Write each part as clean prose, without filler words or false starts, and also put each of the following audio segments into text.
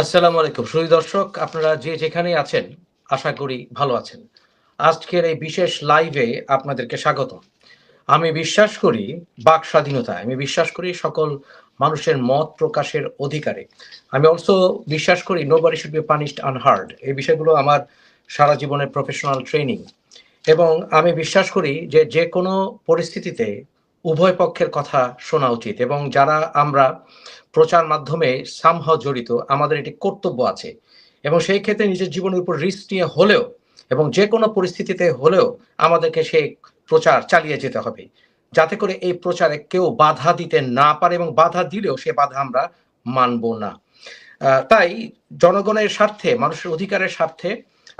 আসসালামু আলাইকুম সুধী দর্শক, আপনারা যে যেখানেই আছেন আশা করি ভালো আছেন। আজকের এই বিশেষ লাইভে আপনাদেরকে স্বাগত। আমি বিশ্বাস করি বাক স্বাধীনতায়। আমি বিশ্বাস করি সকল মানুষের মত প্রকাশের অধিকারে। আমি অলসো বিশ্বাস করি nobody should be punished unheard. এই বিষয়গুলো আমার সারা জীবনের প্রফেশনাল ট্রেনিং। এবং আমি বিশ্বাস করি যে যেকোনো পরিস্থিতিতে উভয় পক্ষের কথা শোনা উচিত এবং যারা আমরা প্রচার মাধ্যমে somehow জড়িত, আমাদের এটি কর্তব্য আছে এবং সেই ক্ষেত্রে নিজের জীবনের উপর রিস্ক নিয়ে হলেও এবং যেকোনো পরিস্থিতিতে হলেও আমাদেরকে সেই প্রচার চালিয়ে যেতে হবে। যাতে করে এই প্রচারে কেউ বাধা দিতে না পারে এবং বাধা দিলেও সে বাধা আমরা মানব না। তাই জনগণের স্বার্থে, মানুষের অধিকারের স্বার্থে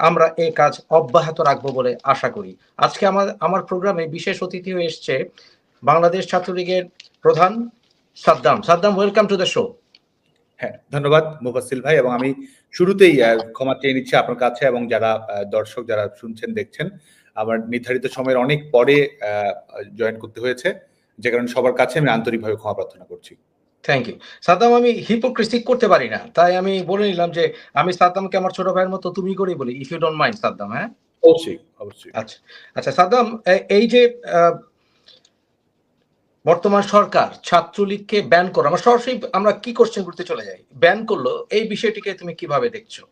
আমরা এই কাজ অব্যাহত রাখবো বলে আশা করি। আজকে আমার প্রোগ্রামে বিশেষ অতিথি হয়ে এসছে বাংলাদেশ ছাত্রলীগের প্রধান Saddam. Saddam, welcome to the show. হ্যাঁ, ধন্যবাদ মুফাসসিল ভাই। এবং আমি শুরুতেই ক্ষমা চেয়ে নিচ্ছি আপনার কাছে এবং যারা দর্শক যারা শুনছেন দেখছেন, আমার নির্ধারিত সময়ের অনেক পরে জয়েন করতে হয়েছে, যে কারণে সবার কাছে আমি আন্তরিকভাবে ক্ষমা প্রার্থনা করছি। Thank you Saddam. আমি হিপোক্রেসি করতে পারি না, তাই আমি বলে নিলাম যে আমি সাদ্দামকে আমার ছোট ভাইয়ের মতো তুমি করেই বলি, if you don't mind Saddam. হ্যাঁ, অবশ্যই অবশ্যই। আচ্ছা আচ্ছা সাদ্দাম, এই যে বর্তমান সরকার ছাত্রলীগকে ব্যান করলো, আমরা সরাসরি আমরা কি কোশ্চেন করতে চলে যাই, ব্যান করলো, এই বিষয়টিকে তুমি কিভাবে দেখছো?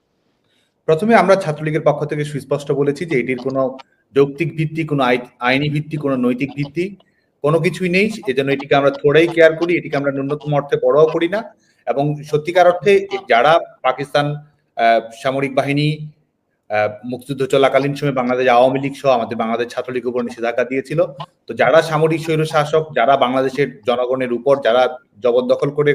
প্রথমে আমরা ছাত্রলীগের পক্ষ থেকে সুস্পষ্ট বলেছি যে এটির কোনো যৌক্তিক ভিত্তি, কোনো আইনি ভিত্তি, কোনো নৈতিক ভিত্তি কোনো কিছুই নেই। এজন্য এটিকে আমরা থোড়াই কেয়ার করি, এটিকে আমরা ন্যূনতম অর্থে পরোয়া করি না। এবং সত্যিকার অর্থে যারা পাকিস্তান সামরিক বাহিনী মুক্তিযুদ্ধ চলাকালীন সময় বাংলাদেশ আওয়ামী লীগ সহ আমাদের বাংলাদেশ ছাত্রলীগের উপর নিষেধাজ্ঞা দিয়েছিল, তো যারা সামরিক স্বৈরশাসক, যারা বাংলাদেশের জনগণের উপর যারা জবরদখল করে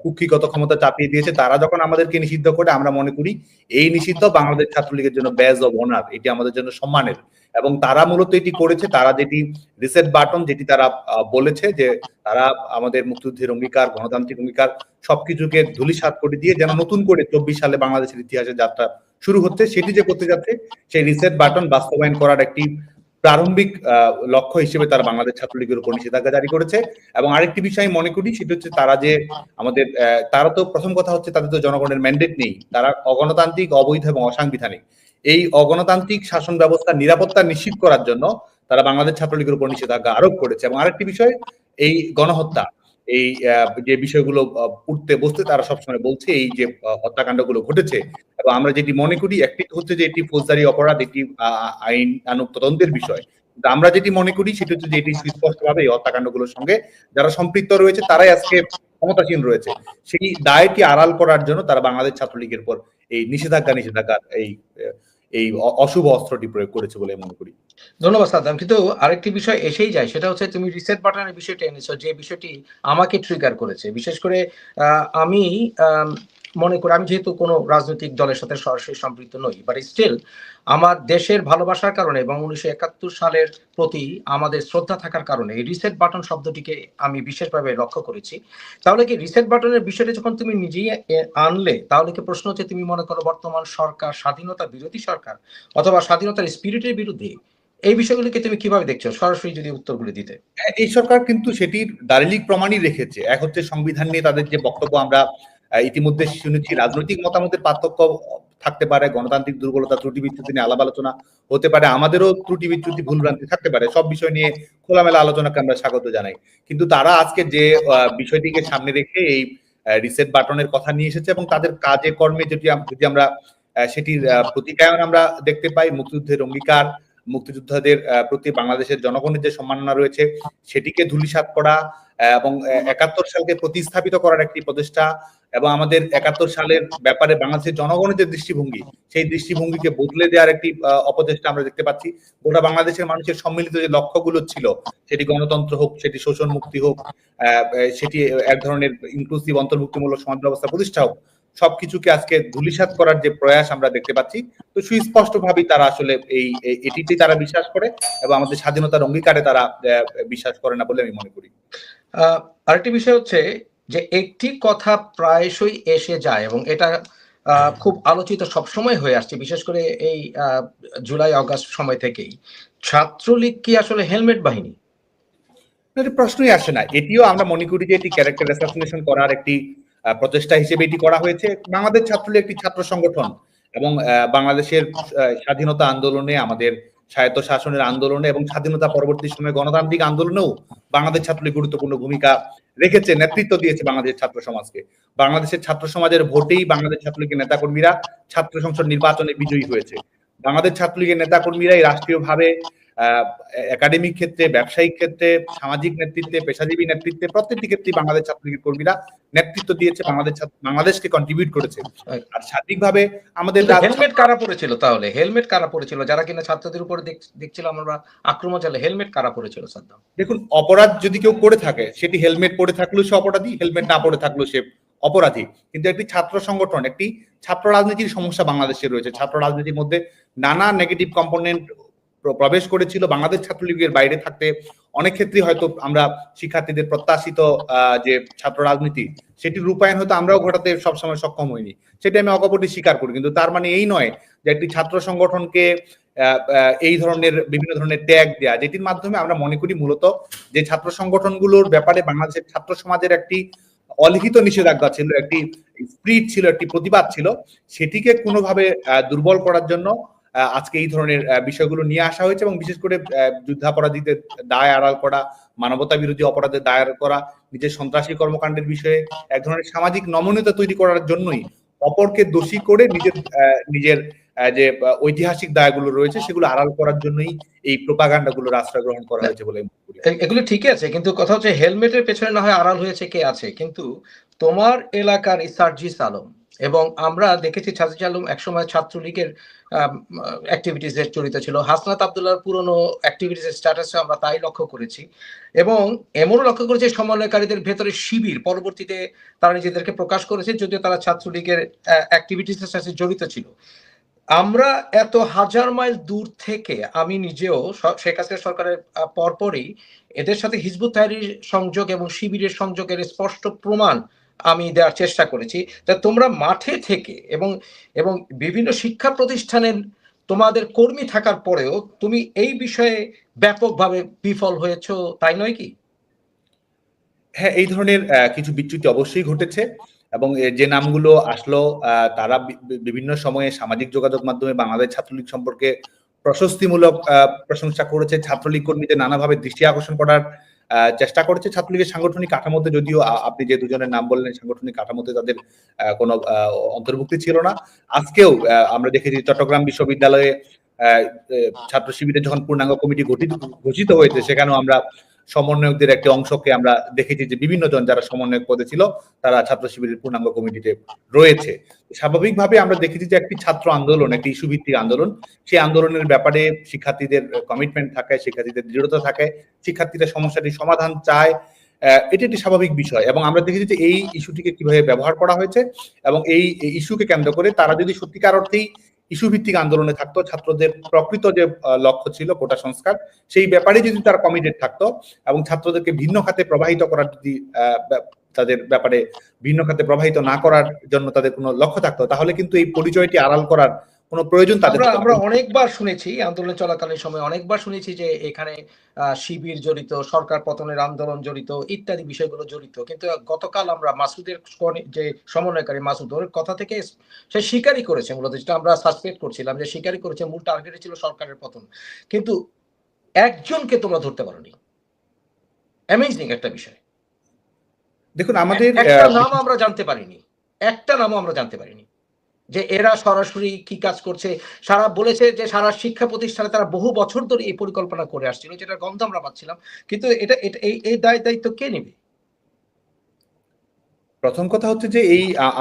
কুক্ষিগত ক্ষমতা চাপিয়ে দিয়েছে, তারা যখন আমাদেরকে নিষিদ্ধ করে, আমরা মনে করি এই নিষিদ্ধ বাংলাদেশ ছাত্রলীগের জন্য ব্যাজ অব অনার, এটি আমাদের জন্য সম্মানের। এবং তারা মূলত এটি করেছে, তারা যেটি রিসেট বাটন, যেটি তারা বলেছে যে তারা আমাদের মুক্তিযুদ্ধের অঙ্গীকার, গণতান্ত্রিক অঙ্গীকার সবকিছুকে ধূলিসাৎ করে দিয়ে যেন নতুন করে 24 সালে বাংলাদেশের ইতিহাসের যাত্রা শুরু হচ্ছে, সেটি যে করতে যাচ্ছে, সেই রিসেট বাটন বাস্তবায়ন করার একটি প্রারম্ভিক লক্ষ্য হিসেবে তারা বাংলাদেশ ছাত্রলীগের উপর নিষেধাজ্ঞা জারি করেছে। এবং আরেকটি বিষয় মনে করি, সেটা হচ্ছে তারা যে আমাদের তারা তো প্রথম কথা হচ্ছে তাদের তো জনগণের ম্যান্ডেট নেই, তারা অগণতান্ত্রিক, অবৈধ এবং অসাংবিধানিক। এই অগণতান্ত্রিক শাসন ব্যবস্থার নিরাপত্তা নিশ্চিত করার জন্য তারা বাংলাদেশ ছাত্রলীগের উপর নিষেধাজ্ঞা আরোপ করেছে। এবং আরেকটি বিষয়, এই গণহত্যা, এই যে বিষয়গুলো উঠতে বসতে তারা সবসময় বলছে এই যে হত্যাকাণ্ডগুলো ঘটেছে, এবং আমরা যেটি মনে করি, একটি হচ্ছে যে এটি ফৌজদারি অপরাধ, এটি আইনানুগ তদন্তের বিষয়। কিন্তু আমরা যেটি মনে করি সেটি হচ্ছে যে এটি সুস্পষ্টভাবে এই হত্যাকাণ্ডগুলোর সঙ্গে যারা সম্পৃক্ত রয়েছে তারাই আজকে ক্ষমতাসীন রয়েছে, সেই দায়টি আড়াল করার জন্য তারা বাংলাদেশ ছাত্রলীগের উপর এই নিষেধাজ্ঞার এই অশুভ অস্ত্রটি প্রয়োগ করেছে বলে মনে করি। ধন্যবাদ সাদ্দাম। কিন্তু আরেকটি বিষয় এসেই যায়, সেটা হচ্ছে তুমি রিসেট বাটনের বিষয়টা এনেছো, যে বিষয়টি আমাকে ট্রিগার করেছে। বিশেষ করে আমি মনে করি, আমি যেহেতু কোনো রাজনৈতিক দলের সাথে সরাসরি সম্পৃক্ত নই, বাট স্টিল আমার দেশের ভালোবাসার কারণে এবং 1971 সালের প্রতি আমাদের শ্রদ্ধা থাকার কারণে এই রিসেট বাটন শব্দটিকে আমি বিশেষভাবে লক্ষ্য করেছি। তাহলে কি রিসেট বাটনের বিষয়টা যখন তুমি নিজেই আনলে, তাহলে কি প্রশ্ন হচ্ছে তুমি মনে করো বর্তমান সরকার স্বাধীনতা বিরোধী সরকার অথবা স্বাধীনতার স্পিরিটের বিরুদ্ধে? এই বিষয়গুলিকে তুমি কিভাবে দেখছো, সরাসরি যদি উত্তরগুলি দিতে? এই সরকার কিন্তু সেটির দালিলিক প্রমাণই রেখেছে। এক হচ্ছে সংবিধান নিয়ে তাদের যে বক্তব্য, আমরা ইতিমধ্যে শুনেছি, রাজনৈতিক মতামতের পার্থক্য থাকতে পারে, গণতান্ত্রিক দুর্বলতা ত্রুটি বিচ্যুতি নিয়ে আলাপ আলোচনা হতে পারে, আমাদেরও ত্রুটি বিচ্যুতি ভুলভ্রান্তি থাকতে পারে, সব বিষয় নিয়ে খোলামেলা আলোচনাকে আমরা স্বাগত জানাই। কিন্তু তারা আজকে যে বিষয়টিকে সামনে রেখে এই রিসেট বাটনের কথা নিয়ে এসেছে এবং তাদের কাজে কর্মে যদি আমরা সেটির প্রতিকায়ন আমরা দেখতে পাই, মুক্তিযুদ্ধের অঙ্গীকার, মুক্তিযোদ্ধাদের প্রতি বাংলাদেশের জনগণের যে সম্মাননা রয়েছে সেটিকে ধূলিসাৎ করা এবং 71 সালকে প্রতিস্থাপিত করার একটি প্রচেষ্টা, এবং আমাদের 71 সালের ব্যাপারে বাংলাদেশের জনগণের যে দৃষ্টিভঙ্গি, সেই দৃষ্টিভঙ্গিকে বদলে দেওয়ার একটি অপচেষ্টা আমরা দেখতে পাচ্ছি। গোটা বাংলাদেশের মানুষের সম্মিলিত যে লক্ষ্যগুলো ছিল, সেটি গণতন্ত্র হোক, সেটি শোষণ মুক্তি হোক, সেটি এক ধরনের ইনক্লুসিভ অন্তর্ভুক্তিমূলক সমাজ ব্যবস্থা প্রতিষ্ঠা হোক, সবকিছুকে আজকে ধূলিসাৎ করার যে প্রয়াস আমরা দেখতে পাচ্ছি। তো সুস্পষ্টভাবেই তারা আসলে এটিতেই তারা বিশ্বাস করে এবং আমাদের স্বাধীনতার অঙ্গীকারে তারা বিশ্বাস করে না বলে আমি মনে করি। আরেকটি বিষয় হচ্ছে যে একটি কথা প্রায়শই এসে যায় এবং এটা খুব আলোচিত সবসময় হয়ে আসছে, বিশেষ করে এই জুলাই অগাস্ট সময় থেকেই, ছাত্রলীগ কি আসলে হেলমেট বাহিনী? প্রশ্নই আসে না। এটিও আমরা মনে করি যে এটি ক্যারেক্টার অ্যাসাসিনেশন করার একটি প্রচেষ্টা হিসেবে এটি করা হয়েছে। বাংলাদেশ ছাত্রলীগ একটি ছাত্র সংগঠন এবং বাংলাদেশের স্বাধীনতা আন্দোলনে, আমাদের স্বায়ত্ত শাসনের আন্দোলনে এবং স্বাধীনতা পরবর্তী সময়ে গণতান্ত্রিক আন্দোলনেও বাংলাদেশ ছাত্রলীগ গুরুত্বপূর্ণ ভূমিকা রেখেছে, নেতৃত্ব দিয়েছে বাংলাদেশের ছাত্র সমাজকে। বাংলাদেশের ছাত্র সমাজের ভোটেই বাংলাদেশ ছাত্রলীগের নেতাকর্মীরা ছাত্র সংসদ নির্বাচনে বিজয়ী হয়েছে। বাংলাদেশ ছাত্রলীগের নেতাকর্মীরাই রাষ্ট্রীয়ভাবে একাডেমিক ক্ষেত্রে, ব্যবসায়িক ক্ষেত্রে, সামাজিক নেতৃত্বে, পেশাজীবী নেতৃত্বে, প্রত্যেকটি ক্ষেত্রেই বাংলাদেশ ছাত্রলীগের কর্মীরা নেতৃত্ব দিয়েছে, বাংলাদেশকে কন্ট্রিবিউট করেছে। আর সার্বিকভাবে আমাদের হেলমেট কারা পড়েছিল? তাহলে হেলমেট কারা পড়েছিল যারা কিনা ছাত্রদের উপরে দেখছিলাম আমরা আক্রমণ চালে? হেলমেট কারা পড়েছিল সাদ্দাম? দেখুন, অপরাধ যদি কেউ করে থাকে সেটি হেলমেট পরে থাকলেও সে অপরাধী, হেলমেট না পরে থাকলেও সে অপরাধী। কিন্তু একটি ছাত্র সংগঠন, একটি ছাত্র রাজনীতির সমস্যা বাংলাদেশে রয়েছে। ছাত্র রাজনীতির মধ্যে নানা নেগেটিভ কম্পোনেন্ট প্রবেশ করেছিল। বাংলাদেশ ছাত্রলীগের বাইরে থাকতে অনেক ক্ষেত্রে হয়তো আমরা শিক্ষার্থীদের প্রত্যাশিত যে ছাত্র রাজনীতি, সেটির রূপায়ণ হয়তো আমরাও ঘটাতে সবসময় সক্ষম হইনি, সেটা আমি অকপটে স্বীকার করি। কিন্তু তার মানে এই নয় যে একটি ছাত্র সংগঠনকে এই ধরনের বিভিন্ন ধরনের ট্যাগ দেয়া, যেটির মাধ্যমে আমরা মনে করি মূলত যে ছাত্র সংগঠনগুলোর ব্যাপারে বাংলাদেশের ছাত্র সমাজের একটি অলিখিত নিষেধাজ্ঞা ছিল, একটি স্পিরিট ছিল, একটি প্রতিবাদ ছিল, সেটিকে কোনোভাবে দুর্বল করার জন্য আজকে এই ধরনের বিষয়গুলো নিয়ে আসা হয়েছে। এবং বিশেষ করে যুদ্ধাপরাধীদের দায় আড়াল করা, মানবতা বিরোধী অপরাধের দায় আড়াল করা, নিজের সন্ত্রাসী কর্মকাণ্ডের বিষয়ে এক ধরনের সামাজিক নমনীয়তা তৈরি করার জন্যই অপরকে দোষী করে নিজের যে ঐতিহাসিক দায়গুলো রয়েছে সেগুলো আড়াল করার জন্যই এই প্রোপাগান্ডাগুলোর আশ্রয় গ্রহণ করা হয়েছে বলে মনে করি। এগুলো ঠিকই আছে, কিন্তু কথা হচ্ছে হেলমেটের পেছনে না হয় আড়াল হয়েছে কে আছে, কিন্তু তোমার এলাকার সার্জিস আলম এবং আমরা দেখেছি সার্জিস আলম একসময় ছাত্রলীগের অ্যাক্টিভিটিসে জড়িত ছিল। হাসনাত আব্দুল্লাহর পুরনো অ্যাক্টিভিটিসের স্ট্যাটাসে আমরা তাই লক্ষ্য করেছি, এবং এমনও লক্ষ্য করেছি সমন্বয়কারীদের ভেতরে শিবির পরবর্তীতে তারা নিজেদেরকে প্রকাশ করেছে, যদিও তারা ছাত্রলীগের অ্যাক্টিভিটিসের সাথে জড়িত ছিল। আমরা এত হাজার মাইল দূর থেকে, আমি নিজেও শেখ হাসিনা সরকারের পরপরই এদের সাথে হিজবুত তাহরীর সংযোগ এবং শিবিরের সংযোগের স্পষ্ট প্রমাণ আমি দেওয়ার চেষ্টা করেছি। তা তোমরা মাঠে থেকে এবং এবং বিভিন্ন শিক্ষা প্রতিষ্ঠানের তোমাদের কর্মী থাকার পরেও তুমি এই বিষয়ে ব্যাপকভাবে বিফল হয়েছো, তাই নয় কি? হ্যাঁ, এই ধরনের কিছু বিচ্যুতি অবশ্যই ঘটেছে এবং যে নামগুলো আসলো তারা বিভিন্ন সময়ে সামাজিক যোগাযোগ মাধ্যমে বাংলাদেশ ছাত্রলীগ সম্পর্কে প্রশস্তিমূলক প্রশংসা করেছে, ছাত্রলীগ কর্মীদের নানাভাবে দৃষ্টি আকর্ষণ করার চেষ্টা করেছে। ছাত্রলীগের সাংগঠনিক কাঠামোতে, যদিও আপনি যে দুজনের নাম বললেন, সাংগঠনিক কাঠামোতে তাদের কোনো অন্তর্ভুক্তি ছিল না। আজকেও আমরা দেখেছি চট্টগ্রাম বিশ্ববিদ্যালয়ে ছাত্র শিবিরের যখন পূর্ণাঙ্গ কমিটি ঘোষিত হয়েছে, সেখানেও আমরা সমন্বয়কদের একটি অংশকে আমরা দেখেছি যে বিভিন্ন জন যারা সমন্বয়ক পদে ছিল তারা ছাত্র শিবিরের পূর্ণাঙ্গ কমিটিতে রয়েছে। স্বাভাবিকভাবে আমরা দেখেছি যে একটি ছাত্র আন্দোলন, একটি ইস্যু ভিত্তিক আন্দোলন, সেই আন্দোলনের ব্যাপারে শিক্ষার্থীদের কমিটমেন্ট থাকে, শিক্ষার্থীদের দৃঢ়তা থাকে, শিক্ষার্থীরা সমস্যাটির সমাধান চায়, এটি একটি স্বাভাবিক বিষয়। এবং আমরা দেখেছি যে এই ইস্যুটিকে কিভাবে ব্যবহার করা হয়েছে এবং এই ইস্যুকে কেন্দ্র করে তারা যদি সত্যিকার অর্থেই ইস্যু ভিত্তিক আন্দোলনে থাকতো, ছাত্রদের প্রকৃত যে লক্ষ্য ছিল কোটা সংস্কার, সেই ব্যাপারে যদি তারা কমিটেড থাকতো এবং ছাত্রদেরকে ভিন্ন খাতে প্রবাহিত করার যদি তাদের ব্যাপারে ভিন্ন খাতে প্রবাহিত না করার জন্য তাদের কোনো লক্ষ্য থাকতো, তাহলে কিন্তু এই পরিচয়টি আড়াল করার কোনো প্রয়োজন তাদের। আমরা অনেকবার শুনেছি, আন্দোলন চলাকালীন সময় অনেকবার শুনেছি যে এখানে শিবির জড়িত, সরকার পতনের আন্দোলন জড়িত, ইত্যাদি বিষয়গুলো জড়িত। কিন্তু গতকাল আমরা মাসুদের যে সমন্বয়কারী মাসুদ, ওর কথা থেকে সে স্বীকারই করেছে, মূলত যেটা আমরা সাসপেক্ট করছিলাম যে স্বীকারই করেছে মূল টার্গেট ছিল সরকারের পতন। কিন্তু একজনকে তোমরা ধরতে পারোনি। অ্যামেজিং একটা বিষয়। দেখুন, আমাদের একটা নাম আমরা জানতে পারিনি, একটা নামও আমরা জানতে পারিনি যে এরা সরাসরি কি কাজ করছে। সারা বলেছে যে সারা শিক্ষা প্রতিষ্ঠানে তারা বহু বছর ধরে এই পরিকল্পনা করে আসছিল, যেটা গন্ধ আমরা পাচ্ছিলাম, কিন্তু এই দায়িত্ব কে নেবে? প্রথম কথা হচ্ছে যে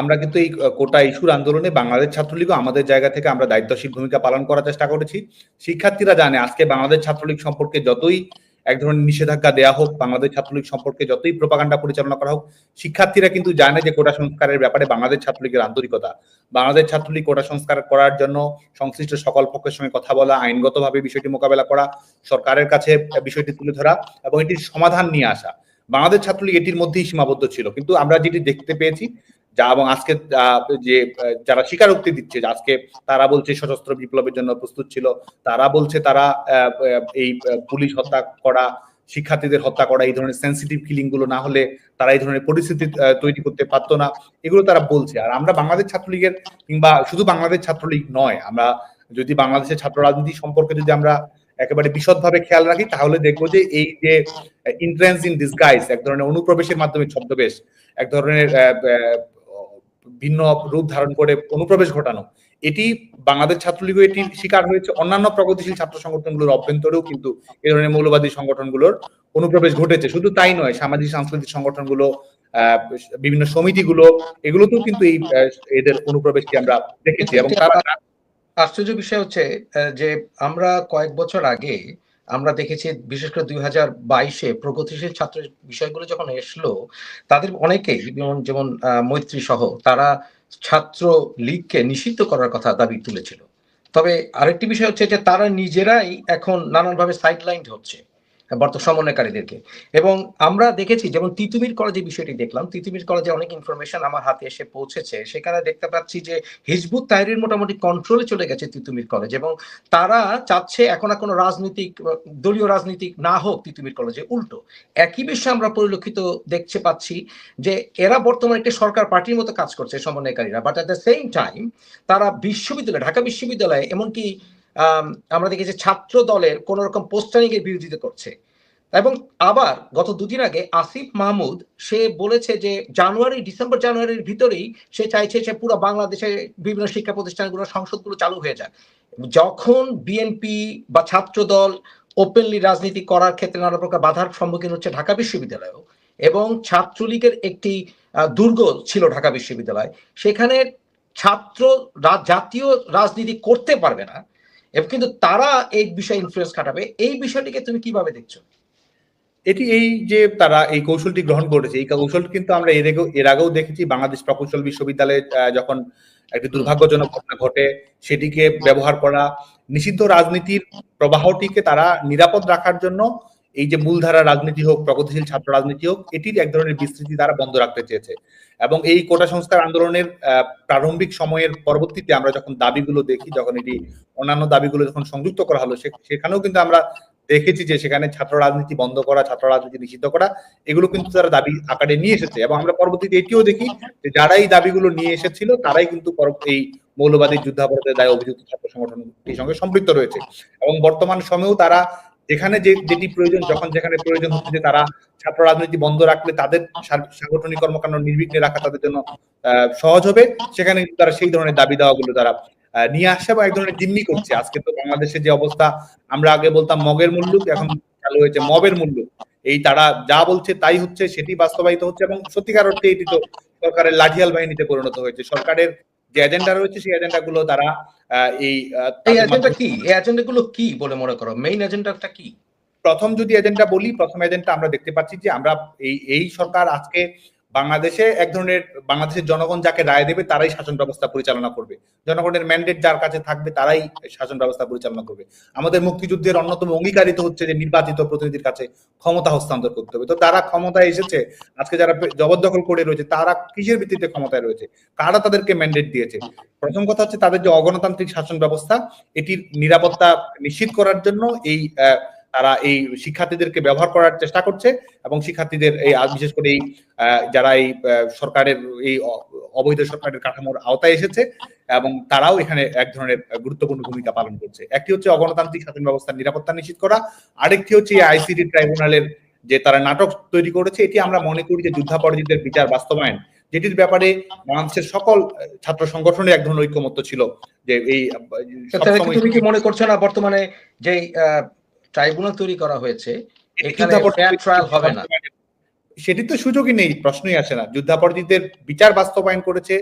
আমরা কিন্তু এই কোটা ইস্যুর আন্দোলনে বাংলাদেশ ছাত্রলীগও আমাদের জায়গা থেকে আমরা দায়িত্বশীল ভূমিকা পালন করার চেষ্টা করেছি। শিক্ষার্থীরা জানে আজকে বাংলাদেশ ছাত্রলীগ সম্পর্কে যতই এক ধরনের নিষেধাজ্ঞা দেওয়া হোক, বাংলাদেশ ছাত্রলীগ সম্পর্কে যতই প্রোপাগান্ডা পরিচালনা করা হোক, শিক্ষার্থীরা কিন্তু জানে যে কোটা সংস্কারের ব্যাপারে বাংলাদেশ ছাত্রলীগের আন্তরিকতা। বাংলাদেশ ছাত্রলীগ কোটা সংস্কার করার জন্য সংশ্লিষ্ট সকল পক্ষের সঙ্গে কথা বলা, আইনগতভাবে বিষয়টি মোকাবেলা করা, সরকারের কাছে বিষয়টি তুলে ধরা এবং এটির সমাধান নিয়ে আসা। বাংলাদেশ ছাত্রলীগ এটির মধ্যেই সীমাবদ্ধ ছিল। কিন্তু আমরা যেটি দেখতে পেয়েছি যা, এবং আজকে যে যারা স্বীকারোক্তি দিচ্ছে যে আজকে তারা বলছে সশস্ত্র বিপ্লবের জন্য প্রস্তুত ছিল, তারা বলছে তারা এই পুলিশ হত্যা করা, শিক্ষার্থীদের হত্যা করা, এই ধরনের সেন্সিটিভ কিলিং গুলো না হলে তারা এই ধরনের পরিস্থিতি তৈরি করতে পারতো না, এগুলো তারা বলছে। আর আমরা বাংলাদেশ ছাত্রলীগের, কিংবা শুধু বাংলাদেশ ছাত্রলীগ নয়, আমরা যদি বাংলাদেশের ছাত্র রাজনীতি সম্পর্কে যদি আমরা একেবারে বিশদভাবে খেয়াল রাখি, তাহলে দেখবো যে এই যে ইন্ট্রেন্স ইন ডিসগাইজ, এক ধরনের অনুপ্রবেশের মাধ্যমে ছদ্মবেশ, এক ধরনের ভিন্ন রূপ ধারণ করে অনুপ্রবেশ ঘটানো, এটি বাংলাদেশ ছাত্রলীগও এটি শিকার হয়েছে। অন্যান্য প্রগতিশীল ছাত্র সংগঠনগুলোর অভ্যন্তরেও কিন্তু এই ধরনের মৌলবাদী সংগঠনগুলোর অনুপ্রবেশ ঘটেছে। শুধু তাই নয়, সামাজিক সাংস্কৃতিক সংগঠনগুলো, বিভিন্ন সমিতিগুলো, এগুলোতেও কিন্তু এই এদের অনুপ্রবেশটি আমরা দেখেছি। এবং তারা আশ্চর্য বিষয় হচ্ছে যে আমরা কয়েক বছর আগে আমরা দেখেছি, বিশেষ করে 2022-এ প্রগতিশীল ছাত্র বিষয়গুলো যখন এসলো, তাদের অনেকেই যেমন মৈত্রী সহ তারা ছাত্র লীগকে নিষিদ্ধ করার কথা দাবি তুলেছিল। তবে আরেকটি বিষয় হচ্ছে যে তারা নিজেরাই এখন নানানভাবে সাইডলাইনড হচ্ছে সমন্বয়কারীদেরকে। এবং আমরা দেখেছি, যেমন তিতুমির কলেজে বিষয়টি দেখলাম, তিতুমির কলেজে অনেক ইনফরমেশন আমার হাতে এসে পৌঁছেছে। সেখানে দেখতে পাচ্ছি যে হিজবুত তাহরীর মোটামুটি কন্ট্রোলে চলে গেছে তিতুমির কলেজ, এবং তারা চাচ্ছে এখন আর কোনো রাজনৈতিক দলীয় রাজনীতি না হোক তিতুমির কলেজে, উল্টো একই বিষয় আমরা পরিলক্ষিত দেখতে পাচ্ছি যে এরা বর্তমানে একটি সরকার পার্টির মতো কাজ করছে সমন্বয়কারীরা, but at the same time তারা বিশ্ববিদ্যালয়, ঢাকা বিশ্ববিদ্যালয়ে, এমনকি আমরা দেখি যে ছাত্র দলের কোন রকম পোস্টারিং এর বিরোধিতা করছে। এবং আবার গত দুদিন আগে আসিফ মাহমুদ সে বলেছে যে ডিসেম্বর জানুয়ারির ভিতরেই সে চাইছে সে পুরো বাংলাদেশে বিভিন্ন শিক্ষা প্রতিষ্ঠানগুলো, সংসদগুলো চালু হয়ে যায়। যখন বিএনপি বা ছাত্র দল ওপেনলি রাজনীতি করার ক্ষেত্রে নানা প্রকার বাধার সম্মুখীন হচ্ছে ঢাকা বিশ্ববিদ্যালয়েও, এবং ছাত্রলীগের একটি দুর্গ ছিল ঢাকা বিশ্ববিদ্যালয়, সেখানে ছাত্র জাতীয় রাজনীতি করতে পারবে না, এবং কিন্তু তারা এই বিষয়ে ইনফ্লুয়েন্স খাটাবে। এই বিষয়টিকে তুমি কিভাবে দেখছো? এই যে তারা এই কৌশলটি গ্রহণ করেছে, এই কৌশলটি কিন্তু আমরা এর আগেও দেখেছি। বাংলাদেশ প্রকৌশল বিশ্ববিদ্যালয়ে যখন একটি দুর্ভাগ্যজনক ঘটনা ঘটে, সেটিকে ব্যবহার করা, নিষিদ্ধ রাজনীতির প্রবাহটিকে তারা নিরাপদ রাখার জন্য এই যে মূলধারা রাজনীতি হোক, প্রগতিশীল ছাত্র রাজনীতি হোক, এটির এক ধরনের বিস্তৃতি তারা বন্ধ রাখতে চেয়েছে। এবং এই কোটা সংস্কার আন্দোলনের প্রারম্ভিক সময়ের পরবর্তীতে আমরা যখন দাবিগুলো দেখি, যখন এটি অন্যান্য দাবিগুলো যখন সংযুক্ত করা হলো, সেখানেও কিন্তু আমরা দেখেছি যে সেখানে ছাত্র রাজনীতি বন্ধ করা, ছাত্র রাজনীতি নিষিদ্ধ করা, এগুলো কিন্তু তারা দাবি আকারে নিয়ে এসেছে। এবং আমরা পরবর্তীতে এটিও দেখি যে যারা এই দাবিগুলো নিয়ে এসেছিল তারাই কিন্তু এই মৌলবাদী যুদ্ধাপরাধের দায়ে অভিযুক্ত ছাত্র সংগঠনটির সঙ্গে সম্পৃক্ত রয়েছে। এবং বর্তমান সময়েও তারা যেখানে যেটি প্রয়োজন, যখন যেখানে প্রয়োজন হচ্ছে যে তারা ছাত্র রাজনীতি বন্ধ রাখলে তাদের সাংগঠনিক কর্মকাণ্ড নির্বিঘ্নে রাখা তাদের জন্য সহজ হবে, সেখানে তারা সেই ধরনের দাবি দেওয়াগুলো তারা নিয়ে আসে বা এক ধরনের জিম্মি করছে। আজকে তো বাংলাদেশের যে অবস্থা, আমরা আগে বলতাম মগের মুল্লুক, এখন চালু হয়েছে মবের মুল্লুক। এই তারা যা বলছে তাই হচ্ছে, সেটি বাস্তবায়িত হচ্ছে। এবং সত্যিকার অর্থে এটি তো সরকারের লাঠিয়াল বাহিনীতে পরিণত হয়েছে। সরকারের যে এজেন্ডা রয়েছে সেই এজেন্ডা গুলো তারা এই এজেন্ডা কি, এই এজেন্ডা গুলো কি বলে মনে করো? মেইন এজেন্ডাটা কি? প্রথম যদি এজেন্ডা বলি, প্রথম এজেন্ডা আমরা দেখতে পাচ্ছি যে আমরা এই সরকার আজকে বাংলাদেশে এক ধরনের, বাংলাদেশের জনগণ যাকে রায় দেবে তারাই শাসন ব্যবস্থা পরিচালনা করবে, জনগণের ম্যান্ডেট যার কাছে থাকবে তারাই শাসন ব্যবস্থা পরিচালনা করবে। আমাদের মুক্তিযুদ্ধের অন্যতম অঙ্গীকারিত হচ্ছে যে নির্বাচিত প্রতিনিধির কাছে ক্ষমতা হস্তান্তর করতে হবে। তো তারা ক্ষমতায় এসেছে, আজকে যারা জবরদখল করে রয়েছে তারা কিসের ভিত্তিতে ক্ষমতায় রয়েছে, কারা তাদেরকে ম্যান্ডেট দিয়েছে? প্রথম কথা হচ্ছে তাদের যে অগণতান্ত্রিক শাসন ব্যবস্থা, এটির নিরাপত্তা নিশ্চিত করার জন্য তারা এই শিক্ষার্থীদেরকে ব্যবহার করার চেষ্টা করছে। এবং শিক্ষার্থীদের এই বিশেষ করে এই যারা এই সরকারের এই অবৈধ সরকারের কাঠামোর আওতায় এসেছে, এবং তারাও এখানে এক ধরনের গুরুত্বপূর্ণ ভূমিকা পালন করছে। একটি হচ্ছে অগণতান্ত্রিক শাসন ব্যবস্থার নিরাপত্তা নিশ্চিত করা, আরেকটি হচ্ছে আইসিটি ট্রাইব্যুনালের যে তারা নাটক তৈরি করেছে, এটি আমরা মনে করি যে যুদ্ধাপরাধীদের বিচার বাস্তবায়ন, যেটির ব্যাপারে বাংলাদেশের সকল ছাত্র সংগঠনের এক ধরনের ঐক্যমত্য ছিল। যে এই তুমি কি মনে করছো না বর্তমানে যে ট্রাইব্যুনাল তৈরি করা হয়েছে এখানে ফেয়ার ট্রায়াল হবে না? সেটি তো সুযোগই নেই, প্রশ্নই আসে না। যুদ্ধাপরাধীদের বিচার বাস্তবায়ন করেছে,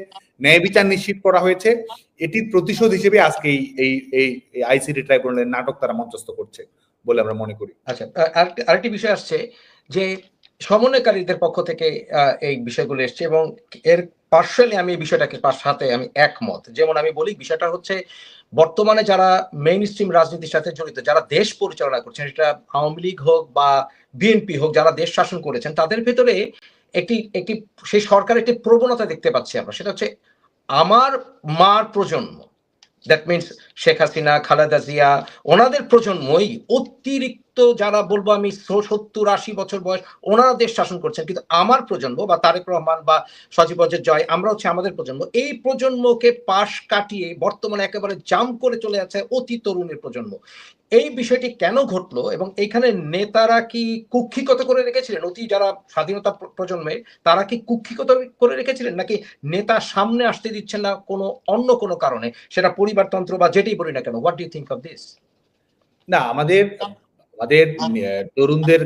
ন্যায় বিচার নিশ্চিত করা হয়েছে, এটির প্রতিশোধ হিসেবে আজকে এই আইসিটি ট্রাইব্যুনালের নাটক তারা মঞ্চস্থ করছে বলে আমরা মনে করি। আচ্ছা, আরেকটি বিষয় আসছে যে সমন্বয়কারীদের পক্ষ থেকে এই বিষয়গুলো এসছে, এবং এর পার্সিয়ালি আমি এই বিষয়টাকে সাথে আমি একমত। যেমন আমি বলি, বিষয়টা হচ্ছে বর্তমানে যারা মেইন স্ট্রিম রাজনীতির সাথে জড়িত, যারা দেশ পরিচালনা করছেন, সেটা আওয়ামী লীগ হোক বা বিএনপি হোক, যারা দেশ শাসন করেছেন, তাদের ভেতরে একটি সেই সরকার একটি প্রবণতা দেখতে পাচ্ছি আমরা। সেটা হচ্ছে আমার মার প্রজন্ম, দ্যাট মিনস শেখ হাসিনা, খালেদা জিয়া, ওনাদের প্রজন্মই অতিরিক্ত যারা বলবো আমি 70-80 বছর বয়স, ওনারা দেশ শাসন করছেন, কিন্তু আমার প্রজন্ম বা তারেক রহমান বা সজীব ওয়াজেদ জয়, আমরা হচ্ছে আমাদের প্রজন্ম, এই প্রজন্মকে পাশ কাটিয়ে বর্তমানে একেবারে জাম্প করে চলে যাচ্ছে অতি তরুণের প্রজন্ম। এই বিষয়টি কেন ঘটলো এবং এইখানে নেতারা কি কুক্ষিগত করে রেখেছিলেন? অতি যারা স্বাধীনতা প্রজন্মের, তারা কি কুক্ষিগত করে রেখেছিলেন, নাকি নেতা সামনে আসতে দিচ্ছেন না অন্য কোনো কারণে, সেটা পরিবারতন্ত্র বা যেটাই বলি না কেন? What do you think of this? না, আমাদের আমাদের তরুণদের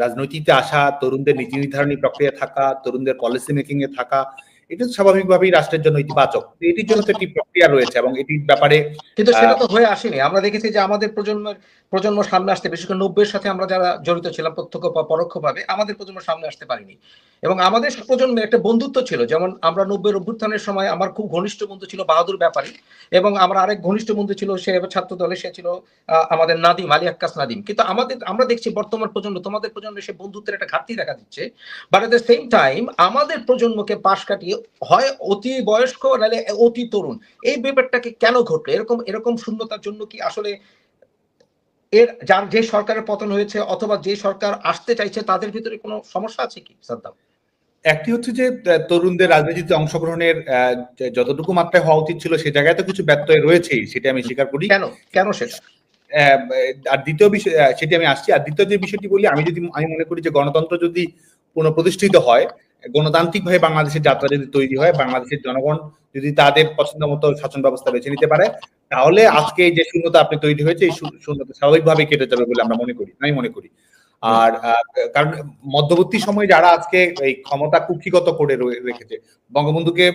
রাজনৈতিকতে আসা, তরুণদের নীতি নির্ধারণী প্রক্রিয়া থাকা, তরুণদের পলিসি মেকিং এ থাকা, এটা তো স্বাভাবিকভাবেই রাষ্ট্রের জন্য ইতিবাচক। এটির জন্য তো একটি প্রক্রিয়া রয়েছে এবং এটির ব্যাপারে কিন্তু সেটা তো হয়ে আসেনি। আমরা দেখেছি যে আমাদের প্রজন্ম সামনে আসতে, বিশেষ করে 90 এর সাথে আমরা যারা জড়িত ছিলাম প্রত্যক্ষ বা পরোক্ষভাবে, আমাদের প্রজন্ম সামনে আসতে পারিনি। এবং আমাদের প্রজন্মের একটা বন্ধুত্ব ছিল। যেমন আমরা 90 এর অভ্যুত্থানের সময় আমার খুব ঘনিষ্ঠ বন্ধু ছিল বাহাদুর ব্যাপারী, এবং আমার আরেক ঘনিষ্ঠ বন্ধু ছিল, সে ছাত্র দলে, সে ছিল আমাদের নাদিম, আলী আক্কাস নাদিম। কিন্তু আমরা দেখছি বর্তমান প্রজন্ম, তোমাদের প্রজন্মে সে বন্ধুত্বের একটা ঘাটতি দেখা দিচ্ছে। But at the same time আমাদের প্রজন্মকে পাশ কাটিয়ে হয় অতি বয়স্ক নাহলে অতি তরুণ, এই ব্যাপারটাকে কেন ঘটলো? এরকম শূন্যতার জন্য কি আসলে যার যে সরকারের পতন হয়েছে অথবা যে সরকার আসতে চাইছে তাদের ভিতরে কোনো সমস্যা আছে কি সাদ্দাম? একটি হচ্ছে যে তরুণদের রাজনীতিতে অংশগ্রহণের যতটুকু মাত্রায় হওয়া উচিত ছিল সে জায়গায় তো কিছু ব্যত্যয় রয়েছেই, সেটা আমি স্বীকার করি। কেন সেটা? আর দ্বিতীয় বিষয়, সেটি আমি আসছি। আর দ্বিতীয় যে বিষয়টি বলি, আমি মনে করি যে গণতন্ত্র যদি পুনঃপ্রতিষ্ঠিত হয়, গণতান্ত্রিক ভাবে বাংলাদেশের যাত্রা যদি তৈরি হয়, বাংলাদেশের জনগণ যদি তাদের পছন্দ মতো শাসন ব্যবস্থা বেছে নিতে পারে, তাহলে আজকে যে শূন্যতা আপনি তৈরি হয়েছে, এই শূন্যতা স্বাভাবিকভাবে কেটে যাবে বলে আমি মনে করি। আর কারণ মধ্যবর্তী সময়ে যারা আজকে এই ক্ষমতা কুক্ষিগত করে রেখেছে, বঙ্গবন্ধুকে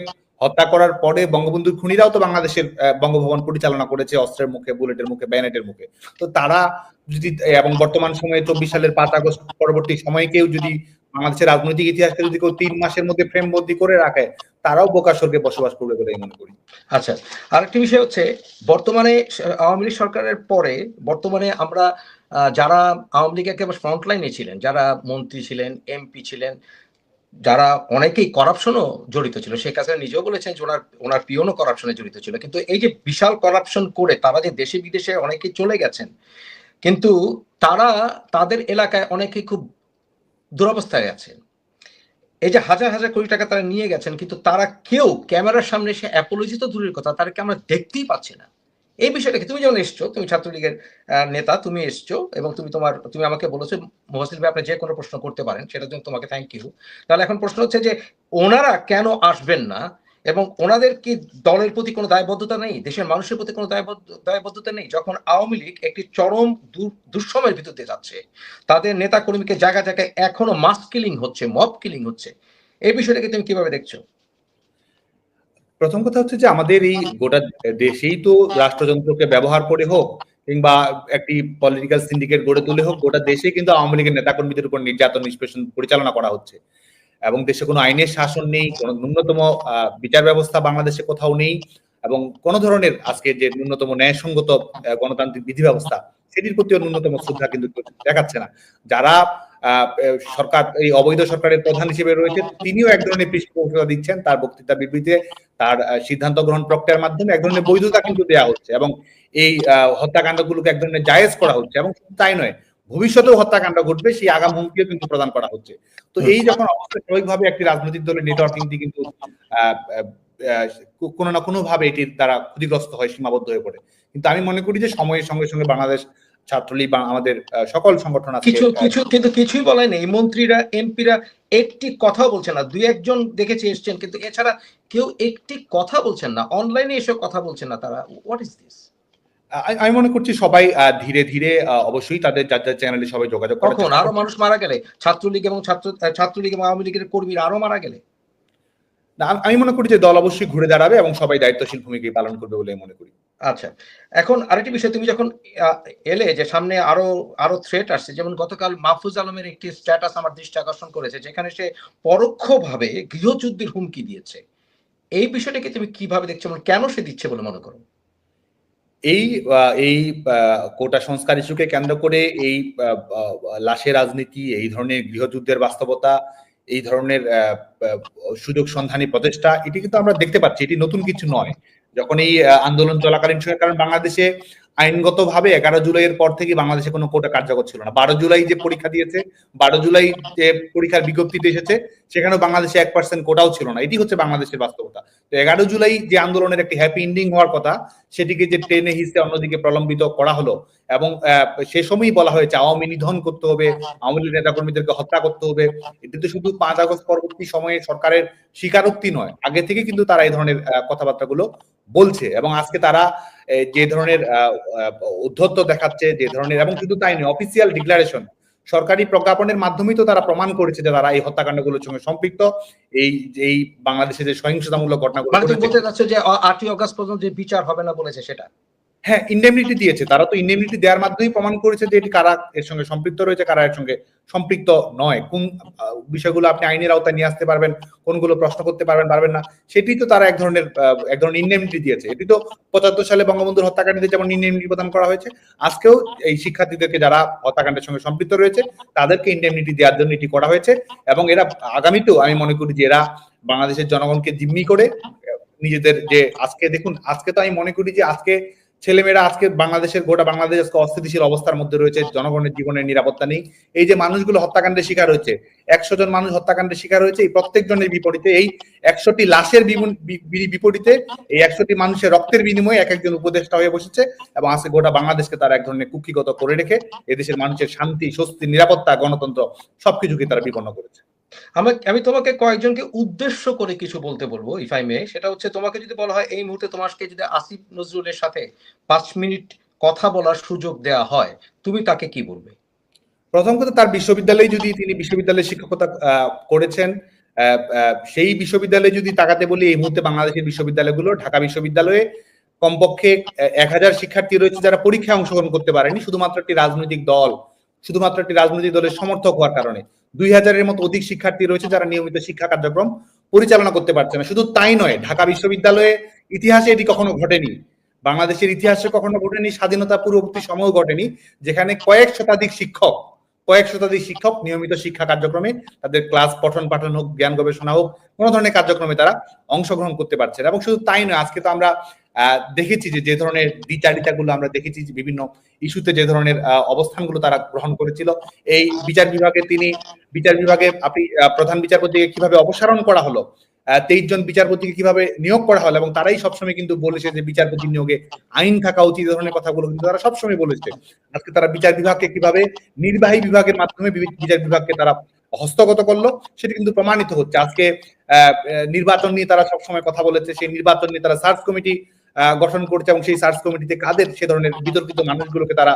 হত্যা করার পরে বঙ্গবন্ধুর খুনিরাও তো বাংলাদেশের বঙ্গভবন পরিচালনা করেছে অস্ত্রের মুখে, বুলেটের মুখে, ব্যানেটের মুখে। তো তারা যদি, এবং বর্তমান সময়ে 24 সালের 5 আগস্ট পরবর্তী সময়ে কেউ যদি বাংলাদেশের রাজনৈতিক ইতিহাসকে যদি কেউ 3 মাসের মধ্যে ফ্রেমবন্দি করে রাখে, তারাও বোকা স্বর্গে বসবাস করবে বলে মনে করি। আচ্ছা, আরেকটি বিষয় হচ্ছে বর্তমানে আওয়ামী লীগ সরকারের পরে বর্তমানে আমরা যারা আওয়ামী লীগ একেবারে ফ্রন্ট লাইনে ছিলেন, যারা মন্ত্রী ছিলেন, এমপি ছিলেন, যারা অনেকেই করাপশনও জড়িত ছিল, শেখ হাসিনা নিজেও বলেছেন যে ওনার পিয়নও করাপশনে জড়িত ছিল। কিন্তু এই যে বিশাল করাপশন করে তারা যে দেশে বিদেশে অনেকেই চলে গেছেন, কিন্তু তারা তাদের এলাকায় অনেকেই খুব দুরবস্থায় আছেন। এই যে হাজার হাজার কোটি টাকা তারা নিয়ে গেছেন, কিন্তু তারা কেউ ক্যামেরার সামনে এসে অ্যাপোলজি তো দূরের কথা, তাদেরকে আমরা দেখতেই পাচ্ছি না। এই বিষয়টাকে তুমি যেমন এসছো, তুমি ছাত্রলীগের নেতা, তুমি এসছো এবং তুমি আমাকে বলেছো মুফাজ্জল ভাই আপনি যে কোনো প্রশ্ন করতে পারেন, সেটার জন্য তোমাকে থ্যাংক ইউ। তাহলে এখন প্রশ্ন হচ্ছে যে ওনারা কেন আসবেন না, এবং ওনাদের কি দলের প্রতি কোনো দায়বদ্ধতা নেই, দেশের মানুষের প্রতি কোনো দায়বদ্ধতা নেই, যখন আওয়ামী লীগ একটি চরম দুঃসময়ের ভিতর দিয়ে যাচ্ছে, তাদের নেতা কর্মীকে জায়গায় জায়গায় এখনো মাস কিলিং হচ্ছে, মব কিলিং হচ্ছে, এই বিষয়টাকে তুমি কিভাবে দেখছো? প্রথম কথা হচ্ছে যে আমাদের এই গোটা দেশেই তো রাষ্ট্রযন্ত্রকে ব্যবহার করে হোক কিংবা একটি পলিটিক্যাল সিন্ডিকেট গড়ে তুলে হোক, গোটা দেশে কিন্তু আওয়ামী লীগের নেতাকর্মীদের উপর নির্যাতন নিষ্পেষণ পরিচালনা করা হচ্ছে, এবং দেশে কোনো আইনের শাসন নেই, কোনো ন্যূনতম বিচার ব্যবস্থা বাংলাদেশে কোথাও নেই, এবং কোন ধরনের আজকে যে ন্যূনতম ন্যায়সঙ্গত গণতান্ত্রিক বিধি ব্যবস্থা, সেটির প্রতিও ন্যূনতম শ্রদ্ধা কিন্তু দেখাচ্ছে না। যারা সরকার, এই অবৈধ সরকারের প্রধান হিসেবে রয়েছে, তিনিও এক ধরনের পৃষ্ঠপোষকতা দিচ্ছেন, তার বক্তৃতা বিবৃতিতে, তার সিদ্ধান্ত গ্রহণ প্রক্রিয়ার মাধ্যমে এক ধরনের বৈধতা কিন্তু দেওয়া হচ্ছে, এবং এই হত্যাকাণ্ডগুলোকে এক ধরনের জায়েজ করা হচ্ছে, এবং তাই নয়, ভবিষ্যতেও হত্যাকাণ্ড ঘটবে সেই আগাম হুমকিও কিন্তু প্রদান করা হচ্ছে। তো এই যখন অবস্থা, স্বাভাবিকভাবে একটি রাজনৈতিক দলের নেটওয়ার্কিংটি কিন্তু কোনো না কোনো ভাবে এটির দ্বারা ক্ষতিগ্রস্ত হয়, সীমাবদ্ধ হয়ে পড়ে। কিন্তু আমি মনে করি যে সময়ের সঙ্গে সঙ্গে বাংলাদেশ ছাত্রলীগ বা আমাদের সকল সংগঠন আছে কিন্তু কিছুই বলে নেই, মন্ত্রীরা এমপিরা একটি কথাও বলছেন না, দুই একজন দেখেছি এসছেন, কিন্তু এছাড়া কেউ একটি কথা বলছেন না, অনলাইনে এসে কথা বলছেন না তারা। What is this? আমি মনে করছি সবাই ধীরে ধীরে অবশ্যই তাদের যার যার চ্যানেলে সবাই যোগাযোগ করে। কখন আরো মানুষ মারা গেলে, ছাত্রলীগ এবং আওয়ামী লীগের কর্মীরা আরো মারা গেলে? আমি মনে করি যে দল অবশ্যই ঘুরে দাঁড়াবে এবং সবাই দায়িত্বশীল ভূমিকা পালন করবে বলে মনে করি। আচ্ছা, এখন আরেকটি বিষয়, তুমি যখন এলে যে সামনে আরো থ্রেট আসছে, যেমন গতকাল মাহফুজ আলমের একটি স্ট্যাটাস আমার দৃষ্টি আকর্ষণ করেছে, যেখানে সে পরোক্ষভাবে গৃহযুদ্ধের হুমকি দিয়েছে। এই বিষয়টাকে তুমি কিভাবে দেখছো, কেন সে দিচ্ছে বলে মনে করো? এই এই কোটা সংস্কার ইস্যুকে কেন্দ্র করে এই লাশের রাজনীতি, এই ধরনের গৃহযুদ্ধের বাস্তবতা, এই ধরনের সুযোগ সন্ধানী প্রচেষ্টা, এটি কিন্তু আমরা দেখতে পাচ্ছি, এটি নতুন কিছু নয়। যখন এই আন্দোলন চলাকালীন সময়, কারণ বাংলাদেশে আইনগতভাবে 11 জুলাইয়ের পর থেকে বাংলাদেশে কোনো কোটা কার্যকর ছিল না। 12 জুলাই যে পরীক্ষা দিয়েছে, 12 জুলাই যে পরীক্ষার বিজ্ঞপ্তিতে এসেছে, সেখানেও বাংলাদেশে 1% কোটাও ছিল না। এটি হচ্ছে বাংলাদেশের বাস্তবতা। তো 11 জুলাই যে আন্দোলনের একটি হ্যাপি এন্ডিং হওয়ার কথা, সেটিকে যে টেনে হিসেবে অন্যদিকে প্রলম্বিত করা হলো, এবং সে সময়ই বলা হয়েছে আওয়ামী নিধন করতে হবে, আওয়ামী লীগ নেতাকর্মীদেরকে হত্যা করতে হবে। এটি তো শুধু 5 আগস্ট পরবর্তী সময়ে সরকারের স্বীকারোক্তি নয়, আগে থেকে কিন্তু তারা এই ধরনের কথাবার্তাগুলো বলছে। এবং আজকে তারা যে ধরনের উদ্ধত্ত দেখাচ্ছে, যে ধরনের, এবং শুধু তাই নয়, অফিসিয়াল ডিক্লারেশন, সরকারি প্রজ্ঞাপনের মাধ্যমেই তো তারা প্রমাণ করেছে যে তারা এই হত্যাকাণ্ডগুলোর সঙ্গে সম্পৃক্ত। এই বাংলাদেশে যে সহিংসতামূলক ঘটনাগুলো মানে তুমি বলতে চাচ্ছ যে 8ই অগস্ট পর্যন্ত যে বিচার হবে না বলেছে সেটা? হ্যাঁ, ইন্ডেমনিটি দিয়েছে। তারা তো ইন্ডেমনিটি দেওয়ার মাধ্যমেই প্রমাণ করেছে যে এটি কারা এর সঙ্গে সম্পৃক্ত রয়েছে, কারা এর সঙ্গে সম্পৃক্ত নয়। কোন বিষয়গুলো আপনি আইনের আওতায় নিয়ে আসতে পারবেন, কোনগুলো প্রশ্ন করতে পারবেন না, সেটি তো তারা এক ধরনের ইন্ডেমনিটি দিয়েছে। এটি তো 75 সালে বঙ্গবন্ধুর হত্যাকাণ্ডে যেমন ইন্ডেমনিটি প্রদান করা হয়েছে, আজকেও এই শিক্ষার্থীদেরকে যারা হত্যাকাণ্ডের সঙ্গে সম্পৃক্ত রয়েছে তাদেরকে ইন্ডেমনিটি দেওয়ার জন্য এটি করা হয়েছে। এবং এরা আগামীতেও, আমি মনে করি যে এরা বাংলাদেশের জনগণকে জিম্মি করে নিজেদের, যে আজকে দেখুন, আজকে তো আমি মনে করি যে আজকে ছেলেমেয়েরা, আজকে বাংলাদেশের গোটা বাংলাদেশ আজকে অস্থিতিশীল অবস্থার মধ্যে রয়েছে, জনগণের জীবনের নিরাপত্তা নেই। এই যে মানুষগুলো হত্যাকাণ্ডের শিকার হয়েছে, 100 জন মানুষ হত্যাকাণ্ডের শিকার হয়েছে, এই প্রত্যেকজনের বিপরীতে, এই 100টি লাশের বিপরীতে এই 100টি মানুষের রক্তের বিনিময়ে এক একজন উপদেষ্টা হয়ে বসেছে। এবং আজকে গোটা বাংলাদেশকে তারা এক ধরনের কুক্ষিগত করে রেখে এদেশের মানুষের শান্তি, স্বস্তি, নিরাপত্তা, গণতন্ত্র সবকিছুকে তারা বিপন্ন করেছে। আমি তোমাকে কয়েকজনকে উদ্দেশ্য করে কিছু বলতে বলবো, ইফ আই মে। সেটা হচ্ছে, তোমাকে যদি বলা হয় এই মুহূর্তে তোমাকে যদি আসিফ নজরুলের সাথে 5 মিনিট কথা বলার সুযোগ দেয়া হয়, তুমি তাকে কি বলবে? প্রথম কথা, তার বিশ্ববিদ্যালয়ে যদি তিনি বিশ্ববিদ্যালয়ে শিক্ষকতা করেছেন, সেই বিশ্ববিদ্যালয়ে যদি তাকাতে বলি, এই মুহূর্তে বাংলাদেশের বিশ্ববিদ্যালয়গুলো, ঢাকা বিশ্ববিদ্যালয়ে কমপক্ষে 1000 শিক্ষার্থী রয়েছে যারা পরীক্ষায় অংশগ্রহণ করতে পারেনি, শুধুমাত্র একটি রাজনৈতিক দলের সমর্থক হওয়ার কারণে। 2000-এর মতো অধিক শিক্ষার্থী রয়েছে যারা নিয়মিত শিক্ষা কার্যক্রম পরিচালনা করতে পারছে না। শুধু তাই নয়, ঢাকা বিশ্ববিদ্যালয়ে ইতিহাসে এটি কখনো ঘটেনি, বাংলাদেশের ইতিহাসে কখনো ঘটেনি, স্বাধীনতা পূর্ববর্তী সময়ও ঘটেনি, যেখানে কয়েক শতাধিক শিক্ষক নিয়মিত শিক্ষা কার্যক্রমে, তাদের ক্লাস পঠন পাঠন হোক, জ্ঞান গবেষণা হোক, কোন ধরনের কার্যক্রমে তারা অংশগ্রহণ করতে পারছে না। এবং শুধু তাই নয়, আজকে তো আমরা দেখেছি যে ধরনের দ্বিচারিতাগুলো আমরা দেখেছি, যে বিভিন্ন ইস্যুতে যে ধরনের অবস্থানগুলো তারা গ্রহণ করেছিল। এই বিচার বিভাগে আপনি প্রধান বিচারপতিকে কিভাবে অপসারণ করা হলো, 23 জন বিচারপতিকে কিভাবে নিয়োগ করা হলো, এবং তারাই সবসময় কিন্তু বলেছে যে বিচারপতি নিয়োগে আইন থাকা উচিত, এই ধরনের কথাগুলো কিন্তু তারা সবসময় বলেছে। আজকে তারা বিচার বিভাগকে কিভাবে নির্বাহী বিভাগের মাধ্যমে বিচার বিভাগকে তারা হস্তগত করলো, সেটি কিন্তু প্রমাণিত হচ্ছে। আজকে নির্বাচন নিয়ে তারা সবসময় কথা বলেছে, সেই নির্বাচন নিয়ে তারা সার্চ কমিটি গঠন করছে, এবং সেই সার্চ কমিটিতে কাদের, সে ধরনের বিতর্কিত মানুষগুলোকে তারা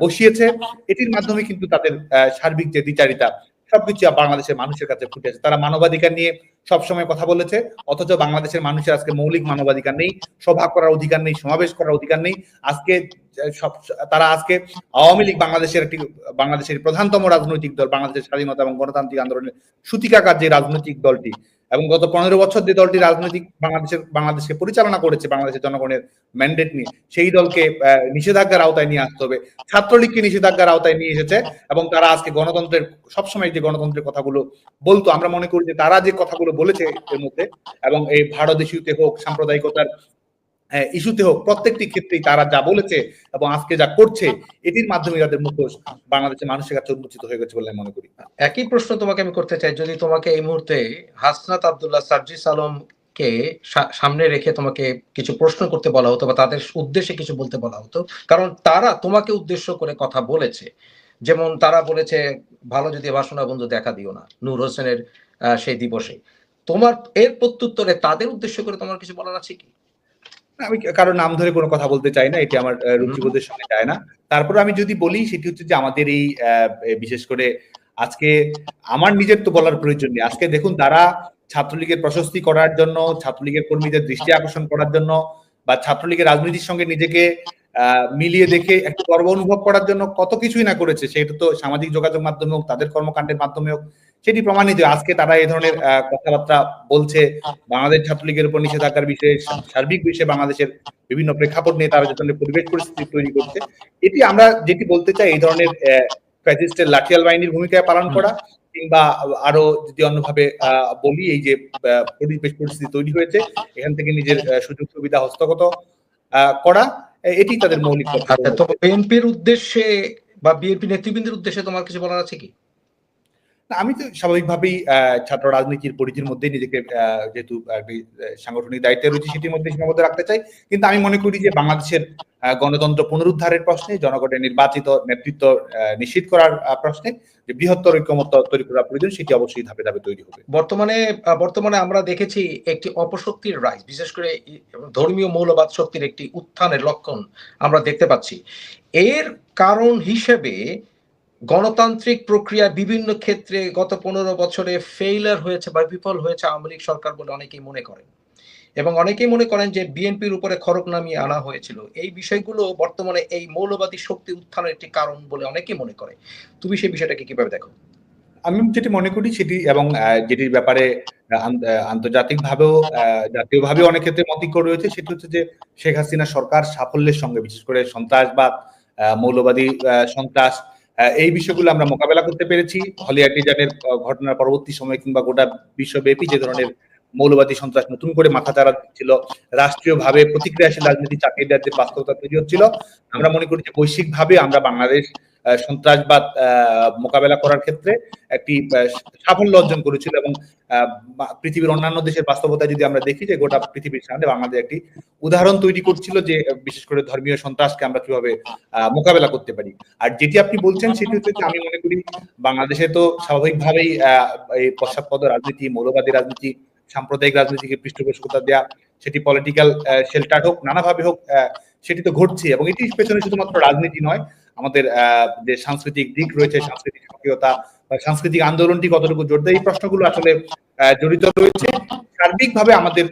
বসিয়েছে। এটির মাধ্যমে কিন্তু তাদের সার্বিক যে দ্বিচারিতা, সবকিছু বাংলাদেশের মানুষের কাছে ফুটে আছে। তারা মানবাধিকার নিয়ে সবসময় কথা বলেছে, অথচ বাংলাদেশের মানুষের আজকে মৌলিক মানবাধিকার নেই, সভা করার অধিকার নেই, সমাবেশ করার অধিকার নেই। আজকে তারা আজকে আওয়ামী লীগ বাংলাদেশের প্রধানতম রাজনৈতিক দল, বাংলাদেশের স্বাধীনতা এবং গণতান্ত্রিক আন্দোলনের সূতিকাগার যে রাজনৈতিক দলটি, এবং গত 15 বছর যে দলটি বাংলাদেশকে পরিচালনা করেছে বাংলাদেশের জনগণের ম্যান্ডেট নিয়ে, সেই দলকে নিষেধাজ্ঞার আওতায় নিয়ে আসতে হবে। ছাত্রলীগকে নিষেধাজ্ঞার আওতায় নিয়ে এসেছে, এবং তারা আজকে সবসময় যে গণতন্ত্রের কথাগুলো বলতো, আমরা মনে করি যে তারা যে কথাগুলো বলেছে এর মধ্যে, এবং এই ভারত ইস্যুতে হোক, সাম্প্রদায়িকতার ইস্যুতে হোক, প্রত্যেকটি ক্ষেত্রেই তারা যা বলেছে এবং আজকে যা করছে, এটির মাধ্যমে তাদের মুখোশ বাংলাদেশের মানুষের কাছে উন্মোচিত হয়ে গেছে বলে মনে করি। একই প্রশ্ন তোমাকে আমি করতে চাই, যদি তোমাকে এই মুহূর্তে হাসনাত আব্দুল্লাহ, সার্জিস আলমকে সামনে রেখে তোমাকে কিছু প্রশ্ন করতে বলা হতো, বা তাদের উদ্দেশ্যে কিছু বলতে বলা হতো, কারণ তারা তোমাকে উদ্দেশ্য করে কথা বলেছে। যেমন তারা বলেছে, ভালো যদি বাসনা বন্ধু দেখা দিও না, নূর হোসেনের সেই দিবসে। তোমার এর প্রত্যুত্তরে তাদের উদ্দেশ্য করে তোমার কিছু বলার আছে কি? আমি কারো নাম ধরে কোনো কথা বলতে চাই না, এটি আমার রুচিবোধের সঙ্গে যায় না। তারপরে আমি যদি বলি, সেটি হচ্ছে যে আমাদের এই বিশেষ করে আজকে আমার নিজের তো বলার প্রয়োজন নেই। আজকে দেখুন, তারা ছাত্রলীগের প্রশস্তি করার জন্য, ছাত্রলীগের কর্মীদের দৃষ্টি আকর্ষণ করার জন্য, বা ছাত্রলীগের রাজনীতির সঙ্গে নিজেকে মিলিয়ে দেখে একটু গর্ব অনুভব করার জন্য কত কিছুই না করেছে। সেটা তো সামাজিক যোগাযোগ মাধ্যমে হোক, তাদের কর্মকাণ্ডের মাধ্যমে হোক, সেটি প্রমাণিত। আজকে তারা এই ধরনের কথাবার্তা বলছে, বাংলাদেশ ছাত্রলীগের উপর নিষেধাজ্ঞার বিষয়ে, সার্বিক বিষয়ে বাংলাদেশের বিভিন্ন প্রেক্ষাপট নিয়ে তারা যে ধরনের পরিবেশ পরিস্থিতি তৈরি করছে, এটি আমরা যেটি বলতে চাই, এই ধরনের ফ্যাসিস্টের লাঠিয়াল বাহিনীর ভূমিকা পালন করা, কিংবা আরো যদি অন্যভাবে বলি, এই যে পরিবেশ পরিস্থিতি তৈরি হয়েছে, এখান থেকে নিজের সুযোগ সুবিধা হস্তগত করা, এটি তাদের মৌলিক আচ্ছা, বক্তব্য। তো বিএনপির উদ্দেশ্যে বা বিএনপি নেতৃবৃন্দের উদ্দেশ্যে তোমার কিছু বলার আছে কি? না, আমি তো স্বাভাবিকভাবেই ছাত্র রাজনীতির পরিধির মধ্যে নিজেকে যেহেতু একটি সাংগঠনিক দায়িত্বে রয়েছে সেটির মধ্যে সীমাবদ্ধ রাখতে চাই। কিন্তু আমি মনে করি যে বাংলাদেশের গণতন্ত্র পুনরুদ্ধারের প্রশ্নে, জনগণের নির্বাচিত নেতৃত্ব নিশ্চিত করার প্রশ্নে যে বৃহত্তর ঐক্যমত্য তৈরি করা প্রয়োজন, সেটি অবশ্যই ধাপে ধাপে তৈরি হবে। বর্তমানে আমরা দেখেছি একটি অপশক্তির রাইজ, বিশেষ করে ধর্মীয় মৌলবাদ শক্তির একটি উত্থানের লক্ষণ আমরা দেখতে পাচ্ছি। এর কারণ হিসেবে গণতান্ত্রিক প্রক্রিয়া বিভিন্ন ক্ষেত্রে গত 15 বছরে ফেইলার হয়েছে বা বিফল হয়েছে আওয়ামী লীগ সরকার বলে অনেকেই মনে করেন, এবং অনেকেই মনে করেন যে বিএনপির উপরে খড়গ নামিয়ে আনা হয়েছিল। এই বিষয়গুলো বর্তমানে এই মৌলবাদী শক্তি উত্থানের একটি কারণ বলে অনেকেই মনে করে। তুমি সেই বিষয়টাকে কিভাবে দেখো? আমি যেটি মনে করি সেটি, এবং যেটির ব্যাপারে আন্তর্জাতিকভাবেও জাতীয়ভাবেও অনেক ক্ষেত্রে মতৈক্য রয়েছে, সেটি হচ্ছে যে শেখ হাসিনা সরকার সাফল্যের সঙ্গে বিশেষ করে সন্ত্রাসবাদ, মৌলবাদী সন্ত্রাস, এই বিষয়গুলো আমরা মোকাবেলা করতে পেরেছি। হলি আর্টিজানের ঘটনার পরবর্তী সময়ে কিংবা গোটা বিশ্বব্যাপী যে ধরনের মৌলবাদী সন্ত্রাস নতুন করে মাথাচাড়া দিচ্ছিল, রাষ্ট্রীয়ভাবে প্রতিক্রিয়াশীল রাজনীতি চাপিয়ে দেওয়ার যে বাস্তবতা তৈরি হচ্ছিল, আমরা মনে করি যে বৈশ্বিকভাবে আমরা বাংলাদেশ সন্ত্রাসবাদ মোকাবেলা করার ক্ষেত্রে একটি সাফল্য অর্জন করেছিল, এবং পৃথিবীর অন্যান্য দেশের বাস্তবতা যদি আমরা দেখি যে গোটা পৃথিবীর সামনে বাংলাদেশ একটি উদাহরণ তৈরি করছিল যে বিশেষ করে ধর্মীয় সন্ত্রাসকে আমরা কিভাবে মোকাবেলা করতে পারি। আর যেটি আপনি বলছেন সেটি হচ্ছে যে আমি মনে করি বাংলাদেশে তো স্বাভাবিকভাবেই এই পশ্চাৎপদ রাজনীতি, মৌলবাদী রাজনীতি, সাম্প্রদায়িক রাজনীতিকে পৃষ্ঠপোষকতা দেওয়া, সেটি পলিটিক্যাল শেল্টার হোক, নানাভাবে হোক, সেটি তো ঘটছে। এবং এটির পেছনে শুধুমাত্র রাজনীতি নয়, আমাদের যে সাংস্কৃতিক দিক রয়েছে, সাংস্কৃতিক সক্রিয়তা বা সাংস্কৃতিক আন্দোলনটি কতটুকু জোরদার, এই প্রশ্নগুলো আসলে জড়িত রয়েছে। সার্বিকভাবে আমাদের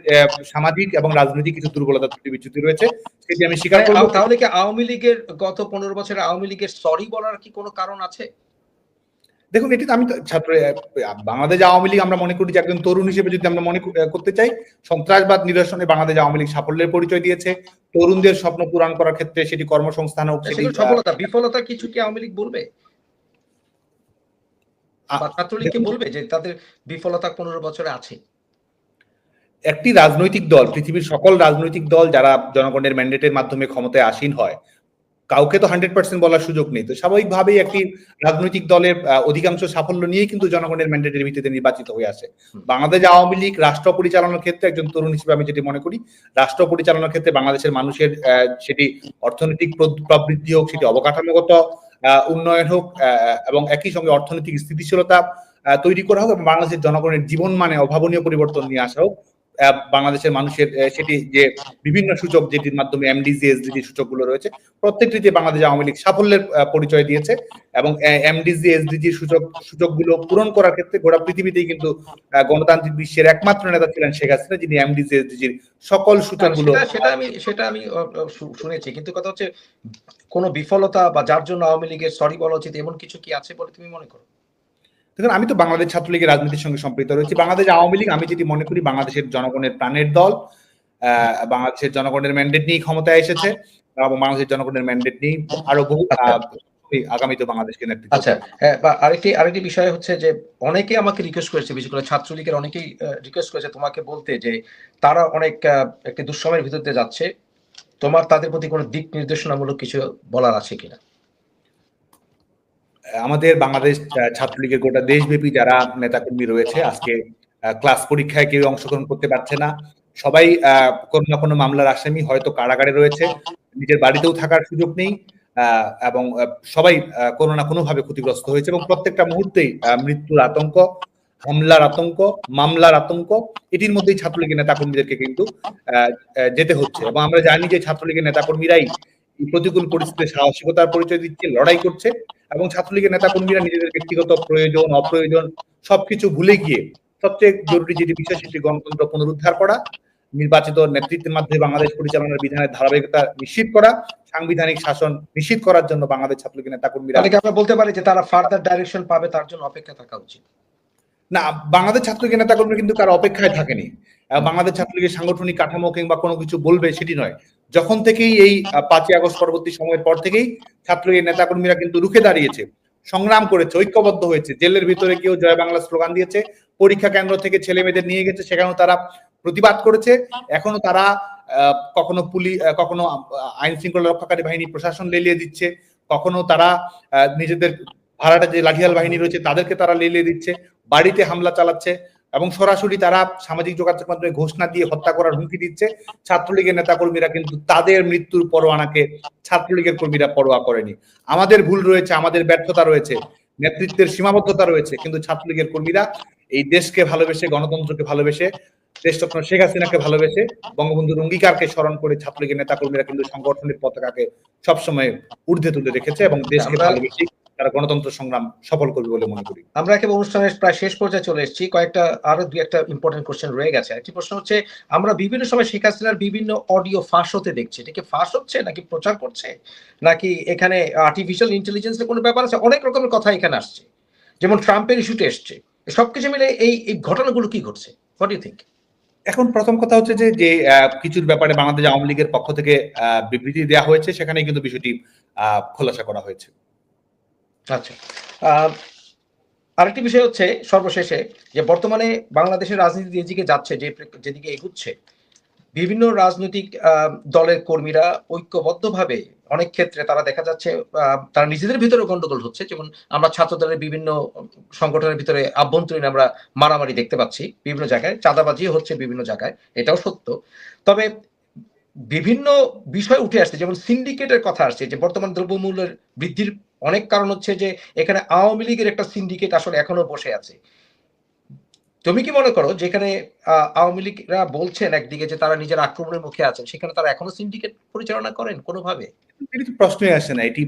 সামাজিক এবং রাজনৈতিক কিছু দুর্বলতা ত্রুটি বিচ্যুতি রয়েছে, সেটি আমি স্বীকার করব। তাহলে কি আওয়ামী লীগের গত 15 বছরে আওয়ামী লীগের সরি বলার কি কোনো কারণ আছে? দেখুন, এটি আমি ছাত্র বাংলাদেশ আওয়ামী লীগ আমরা মনে করি যে একজন তরুণ হিসেবে যদি আমরা মনে করতে চাই, সন্ত্রাসবাদ নিরসনে বাংলাদেশ আওয়ামী লীগ সাফল্যের পরিচয় দিয়েছে। তরুণদের স্বপ্ন পূরণ করার ক্ষেত্রে সেটি কর্মসংস্থান হোক, সেটি সফলতা বিফলতা কিছু কি আওয়ামী লীগ বলবে বা ছাত্রলীগকে বলবে যে তাদের বিফলতা 15 বছরে আছে? একটি রাজনৈতিক দল, পৃথিবীর সকল রাজনৈতিক দল যারা জনগণের ম্যান্ডেটের মাধ্যমে ক্ষমতায় আসীন হয়, কাউকে তো 100% বলার সুযোগ নেই। তো স্বাভাবিকভাবেই একটি রাজনৈতিক দলের অধিকাংশ সাফল্য নিয়েই কিন্তু জনগণের ম্যান্ডেটের ভিত্তিতে নির্বাচিত হয়ে আসে। বাংলাদেশ আওয়ামী লীগ রাষ্ট্র পরিচালনার ক্ষেত্রে একজন তরুণ হিসেবে আমি যেটি মনে করি, রাষ্ট্র পরিচালনার ক্ষেত্রে বাংলাদেশের মানুষের সেটি অর্থনৈতিক প্রবৃদ্ধি হোক, সেটি অবকাঠামোগত উন্নয়ন হোক, এবং একই সঙ্গে অর্থনৈতিক স্থিতিশীলতা তৈরি করা হোক, এবং বাংলাদেশের জনগণের জীবন মানে অভাবনীয় পরিবর্তন নিয়ে আসা হোক, বাংলাদেশের মানুষের সেটি যে বিভিন্ন সূচক যেটির মাধ্যমে এমডিজি এসডিজি সূচকগুলো রয়েছে, প্রত্যেকটিতে বাংলাদেশ আওয়ামী লীগ সাফল্যের পরিচয় দিয়েছে। এবং এমডিজি এসডিজি সূচকগুলো পূরণ করার ক্ষেত্রে গোটা পৃথিবীতেই কিন্তু গণতান্ত্রিক বিশ্বের একমাত্র নেতা ছিলেন শেখ হাসিনা, যিনি এমডিজি এসডিজির সকল সূচকগুলো। সেটা আমি শুনেছি, কিন্তু কথা হচ্ছে কোন বিফলতা বা যার জন্য আওয়ামী লীগের সরি বলা উচিত এমন কিছু কি আছে বলে তুমি মনে করো? দেখুন, আমি তো বাংলাদেশ ছাত্রলীগের রাজনীতির সঙ্গে সম্পৃক্ত রয়েছি। বাংলাদেশ আওয়ামী লীগ আমি যেটি মনে করি বাংলাদেশের জনগণের প্রাণের দল, বাংলাদেশের জনগণের ম্যান্ডেট নিয়ে ক্ষমতায় এসেছে, এবং বাংলাদেশের জনগণের ম্যান্ডেট নিয়ে আরো বহু আগামীতে বাংলাদেশকে নেতৃত্ব। আচ্ছা, আরেকটি বিষয় হচ্ছে যে অনেকে আমাকে রিকোয়েস্ট করেছে, বিশেষ করে ছাত্রলীগের অনেকেই রিকোয়েস্ট করেছে তোমাকে বলতে যে তারা অনেক একটি দুঃসময়ের ভিতর দিয়ে যাচ্ছে, তোমার তাদের প্রতি কোনো দিক নির্দেশনামূলক কিছু বলার আছে কিনা? আমাদের বাংলাদেশ ছাত্রলীগের গোটা দেশব্যাপী যারা নেতাকর্মী রয়েছে, আজকে ক্লাস পরীক্ষায় কেউ অংশগ্রহণ করতে পারছে না, সবাই কোনো না কোনো মামলার আসামি, হয়তো কারাগারে রয়েছে, নিজের বাড়িতেও থাকার সুযোগ নেই, এবং সবাই কোনো না কোনো ভাবে ক্ষতিগ্রস্ত হয়েছে, এবং প্রত্যেকটা মুহূর্তেই মৃত্যুর আতঙ্ক, হামলার আতঙ্ক, মামলার আতঙ্ক, এটির মধ্যেই ছাত্রলীগের নেতাকর্মীদেরকে কিন্তু যেতে হচ্ছে। এবং আমরা জানি যে ছাত্রলীগের নেতাকর্মীরাই প্রতিকূল পরিস্থিতিতে সাহসিকতার পরিচয় দিচ্ছে, লড়াই করছে, এবং ছাত্রলীগের নেতাকর্মীরা নিজেদের ব্যক্তিগত প্রয়োজন অপ্রয়োজন সবকিছু ভুলে গিয়ে সবচেয়ে জরুরি যেটি বিষয় সেটি গণতন্ত্র পুনরুদ্ধার করা, নির্বাচিত নেতৃত্বের মাধ্যমে বাংলাদেশ পরিচালনার বিধানের ধারাবাহিকতা নিশ্চিত করা, সাংবিধানিক শাসন নিশ্চিত করার জন্য বাংলাদেশ ছাত্রলীগের নেতাকর্মীরা। আমরা বলতে পারি যে তারা ফার্দার ডাইরেকশন পাবে, তার জন্য অপেক্ষা থাকা উচিত। না, বাংলাদেশ ছাত্রলীগের নেতাকর্মী কিন্তু কারো অপেক্ষায় থাকেনি। বাংলাদেশ ছাত্রলীগের সাংগঠনিক কাঠামো কিংবা কোনো কিছু বলবে সেটি নয়। যখন থেকেই এই 5ই আগস্ট পরবর্তী সময়ের পর থেকেই ছাত্রলীগের নেতাকর্মীরা কিন্তু রুখে দাঁড়িয়েছে, সংগ্রাম করেছে, ঐক্যবদ্ধ হয়েছে। জেলের ভিতরে কেউ জয় বাংলা স্লোগান দিয়েছে, পরীক্ষা কেন্দ্র থেকে ছেলে মেয়েদের নিয়ে গেছে, সেখানেও তারা প্রতিবাদ করেছে। এখনো তারা কখনো পুলিশ, কখনো আইন শৃঙ্খলা রক্ষাকারী বাহিনী প্রশাসন লেলিয়ে দিচ্ছে, কখনো তারা নিজেদের ভাড়াটা যে লাঠিয়াল বাহিনী রয়েছে তাদেরকে তারা লেলিয়ে দিচ্ছে, বাড়িতে হামলা চালাচ্ছে এবং সরাসরি তারা সামাজিক যোগাযোগ মাধ্যমে ঘোষণা দিয়ে হত্যা করার হুমকি দিচ্ছে। ছাত্রলীগের নেতাকর্মীরা কিন্তু তাদের মৃত্যুর পরোয়ানাকে ছাত্রলীগের কর্মীরা পরোয়া করেনি। আমাদের ভুল রয়েছে, আমাদের ব্যর্থতা রয়েছে, নেতৃত্বের সীমাবদ্ধতা রয়েছে, কিন্তু ছাত্রলীগের কর্মীরা এই দেশকে ভালোবেসে, গণতন্ত্রকে ভালোবেসে, দেশরত্ন শেখ হাসিনাকে ভালোবেসে, বঙ্গবন্ধুর অঙ্গীকারকে স্মরণ করে ছাত্রলীগের নেতাকর্মীরা কিন্তু সংগঠনের পতাকাকে সবসময় ঊর্ধ্বে তুলে রেখেছে এবং দেশকে ভালোবেসে তারা গণতন্ত্র সংগ্রাম সফল করবে বলে মনে করি। আমরা একেবারে অনুষ্ঠানের প্রায় শেষ পর্যায়ে চলে এসেছি। আরো দুই একটা ইম্পর্টেন্ট কোশ্চেন রয়ে গেছে। একটি প্রশ্ন হচ্ছে, আমরা বিভিন্ন সময় শেখ হাসিনার বিভিন্ন অডিও ফাঁস হতে দেখছি, এটা কি ফাঁস হচ্ছে নাকি প্রচার করছে, নাকি এখানে আর্টিফিশিয়াল ইন্টেলিজেন্সের কোনো ব্যাপার আছে? অনেক রকমের কথা এখানে আসছে, যেমন ট্রাম্পের ইস্যুতে এসছে। সবকিছু মিলে এই ঘটনাগুলো কি ঘটছে? What do think? এখন প্রথম কথা হচ্ছে যে কিছুর ব্যাপারে বাংলাদেশ আওয়ামী লীগের পক্ষ থেকে বিবৃতি দেওয়া হয়েছে, সেখানে কিন্তু বিষয়টি খোলাসা করা হয়েছে। আচ্ছা, আরেকটি বিষয় হচ্ছে সর্বশেষে, যে বর্তমানে বাংলাদেশের রাজনীতি যেদিকে যাচ্ছে, যেদিকে এগুচ্ছে, বিভিন্ন রাজনৈতিক দলের কর্মীরা ঐক্যবদ্ধভাবে অনেক ক্ষেত্রে তারা দেখা যাচ্ছে তারা নিজেদের ভিতরে গন্ডগোল হচ্ছে। যেমন আমরা ছাত্র দলের বিভিন্ন সংগঠনের ভিতরে আভ্যন্তরীণ আমরা মারামারি দেখতে পাচ্ছি বিভিন্ন জায়গায়, চাঁদাবাজিও হচ্ছে বিভিন্ন জায়গায়, এটাও সত্য। তবে বিভিন্ন বিষয় উঠে আসছে, যেমন সিন্ডিকেটের কথা আসছে, যে বর্তমান দ্রব্যমূল্যের বৃদ্ধির অনেক কারণ হচ্ছে যে এখানে আওয়ামী লীগের একটা সিন্ডিকেট আসলে এখনো বসে আছে। তুমি কি মনে করো যেখানে আওয়ামী লীগরা বলছেন একদিকে যে তারা নিজের আক্রমণের মুখে আছেন, সেখানে তারা এখনো সিন্ডিকেট পরিচালনা করেন কোনোভাবে? এটি তো প্রশ্নই আসে না। এটি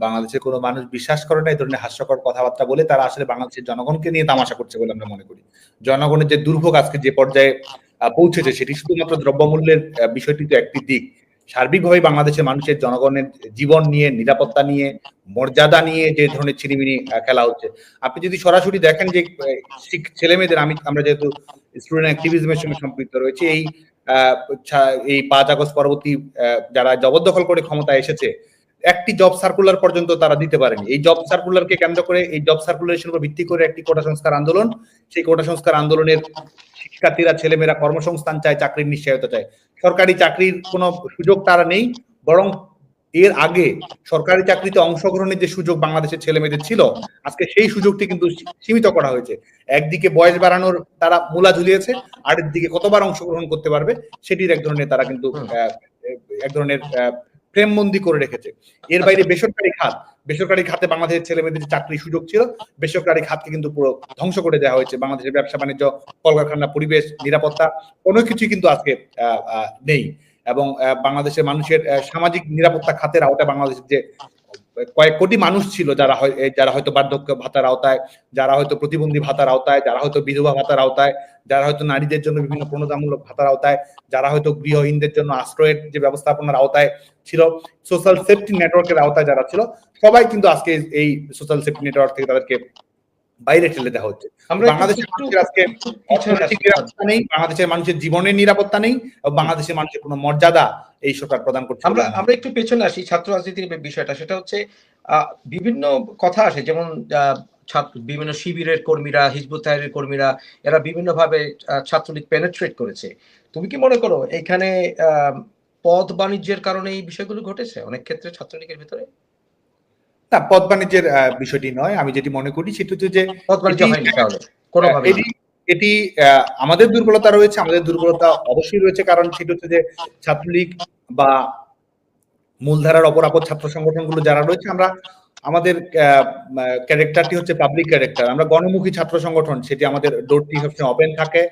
বাংলাদেশের কোনো মানুষ বিশ্বাস করে না। এই ধরনের হাস্যকর কথাবার্তা বলে তারা আসলে বাংলাদেশের জনগণকে নিয়ে তামাশা করছে বলে আমরা মনে করি। জনগণের যে দুর্ভোগ আজকে যে পর্যায়ে পৌঁছেছে, সেটি শুধুমাত্র দ্রব্যমূল্যের বিষয়টি তো একটি দিক। সার্বিকভাবে বাংলাদেশের মানুষের জনগণের জীবন নিয়ে, নিরাপত্তা নিয়ে, মর্যাদা নিয়ে যে ধরনের ছিনিমিনি খেলা হচ্ছে, আপনি যদি সরাসরি দেখেন যে ছেলে মেয়েদের, আমরা যেহেতু স্টুডেন্ট অ্যাক্টিভিজমের সঙ্গে সম্পৃক্ত রয়েছে, এই 5 আগস্ট পরবর্তী যারা জবরদখল করে ক্ষমতায় এসেছে, একটি জব সার্কুলার পর্যন্ত তারা দিতে পারেনি। এই জব সার্কুলারকে কেন্দ্র করে, এই জব সার্কুলারের উপর ভিত্তি করে একটি কোটা সংস্কার আন্দোলন, সেই কোটা সংস্কার আন্দোলনের শিক্ষার্থীরা, ছেলেমেয়েরা কর্মসংস্থান চায়, চাকরির নিশ্চয়তা চায়। সরকারি চাকরির কোনো সুযোগ তারা নেই, বরং এর আগে সরকারি চাকরিতে অংশগ্রহণের যে সুযোগ বাংলাদেশের ছেলে মেয়েদের ছিল, আজকে সেই সুযোগটি কিন্তু সীমিত করা হয়েছে। একদিকে বয়স বাড়ানোর তারা মূলা ঝুলিয়েছে, আরেক দিকে কতবার অংশগ্রহণ করতে পারবে সেটির এক ধরনের তারা কিন্তু এক ধরনের প্রেমবন্দি করে রেখেছে। এর বাইরে বেসরকারি খাতে বাংলাদেশের ছেলে মেয়েদের চাকরির সুযোগ ছিল, বেসরকারি খাতকে কিন্তু পুরো ধ্বংস করে দেওয়া হয়েছে। বাংলাদেশের ব্যবসা বাণিজ্য, কলকারখানা, পরিবেশ, নিরাপত্তা কোনো কিছুই কিন্তু আজকে নেই। এবং বাংলাদেশের মানুষের সামাজিক নিরাপত্তা খাতের আওতায় বাংলাদেশের যে কয়েক কোটি মানুষ ছিল, যারা হয়তো বার্ধক্য ভাতার আওতায়, যারা হয়তো প্রতিবন্ধী ভাতার আওতায়, যারা হয়তো বিধবা ভাতার আওতায়, যারা হয়তো নারীদের জন্য বিভিন্ন প্রণোদনামূলক ভাতার আওতায়, যারা হয়তো গৃহহীনদের জন্য আশ্রয়ের যে ব্যবস্থাপনার আওতায় ছিল, সোশ্যাল সেফটি নেটওয়ার্কের আওতায় যারা ছিল, সবাই কিন্তু আজকে এই সোশ্যাল সেফটি নেটওয়ার্ক থেকে তাদেরকে বাইরে ঠেলে দেওয়া হচ্ছে। বাংলাদেশের মানুষের আজকে অর্থনৈতিক নিরাপত্তা নেই, বাংলাদেশের মানুষের জীবনের নিরাপত্তা নেই, এবং বাংলাদেশের মানুষের কোনো মর্যাদা এই সরকার প্রদান করছে। আমরা একটু পেছনে আসি ছাত্র রাজনীতির বিষয়টা, সেটা হচ্ছে বিভিন্ন কথা আসে, যেমন বিভিন্ন শিবিরের কর্মীরা, হিজবুত তাহরীরের কর্মীরা, এরা বিভিন্ন ভাবে ছাত্রলীগ পেনেট্রেট করেছে। তুমি কি মনে করো এখানে পদ বাণিজ্যের কারণে এই বিষয়গুলো ঘটেছে অনেক ক্ষেত্রে ছাত্রলীগের ভিতরে? না, পদ বাণিজ্যের বিষয়টি নয়। আমি যেটি মনে করি সেটি হচ্ছে যে পদ বাণিজ্য হয়নি তাহলে কোনোভাবে। এটি আমাদের দুর্বলতা রয়েছে, আমাদের দুর্বলতা অবশ্যই রয়েছে, কারণ সেটি হচ্ছে যে ছাত্রলীগ বা মূলধারার অপরাপর ছাত্র সংগঠনগুলো যারা রয়েছে, আমাদের ক্যারেক্টারটি হচ্ছে পাবলিক ক্যারেক্টার। আমরা গণমুখী ছাত্র সংগঠন, সেটি আমাদের ডোরটি সবসময় ওপেন থাকে।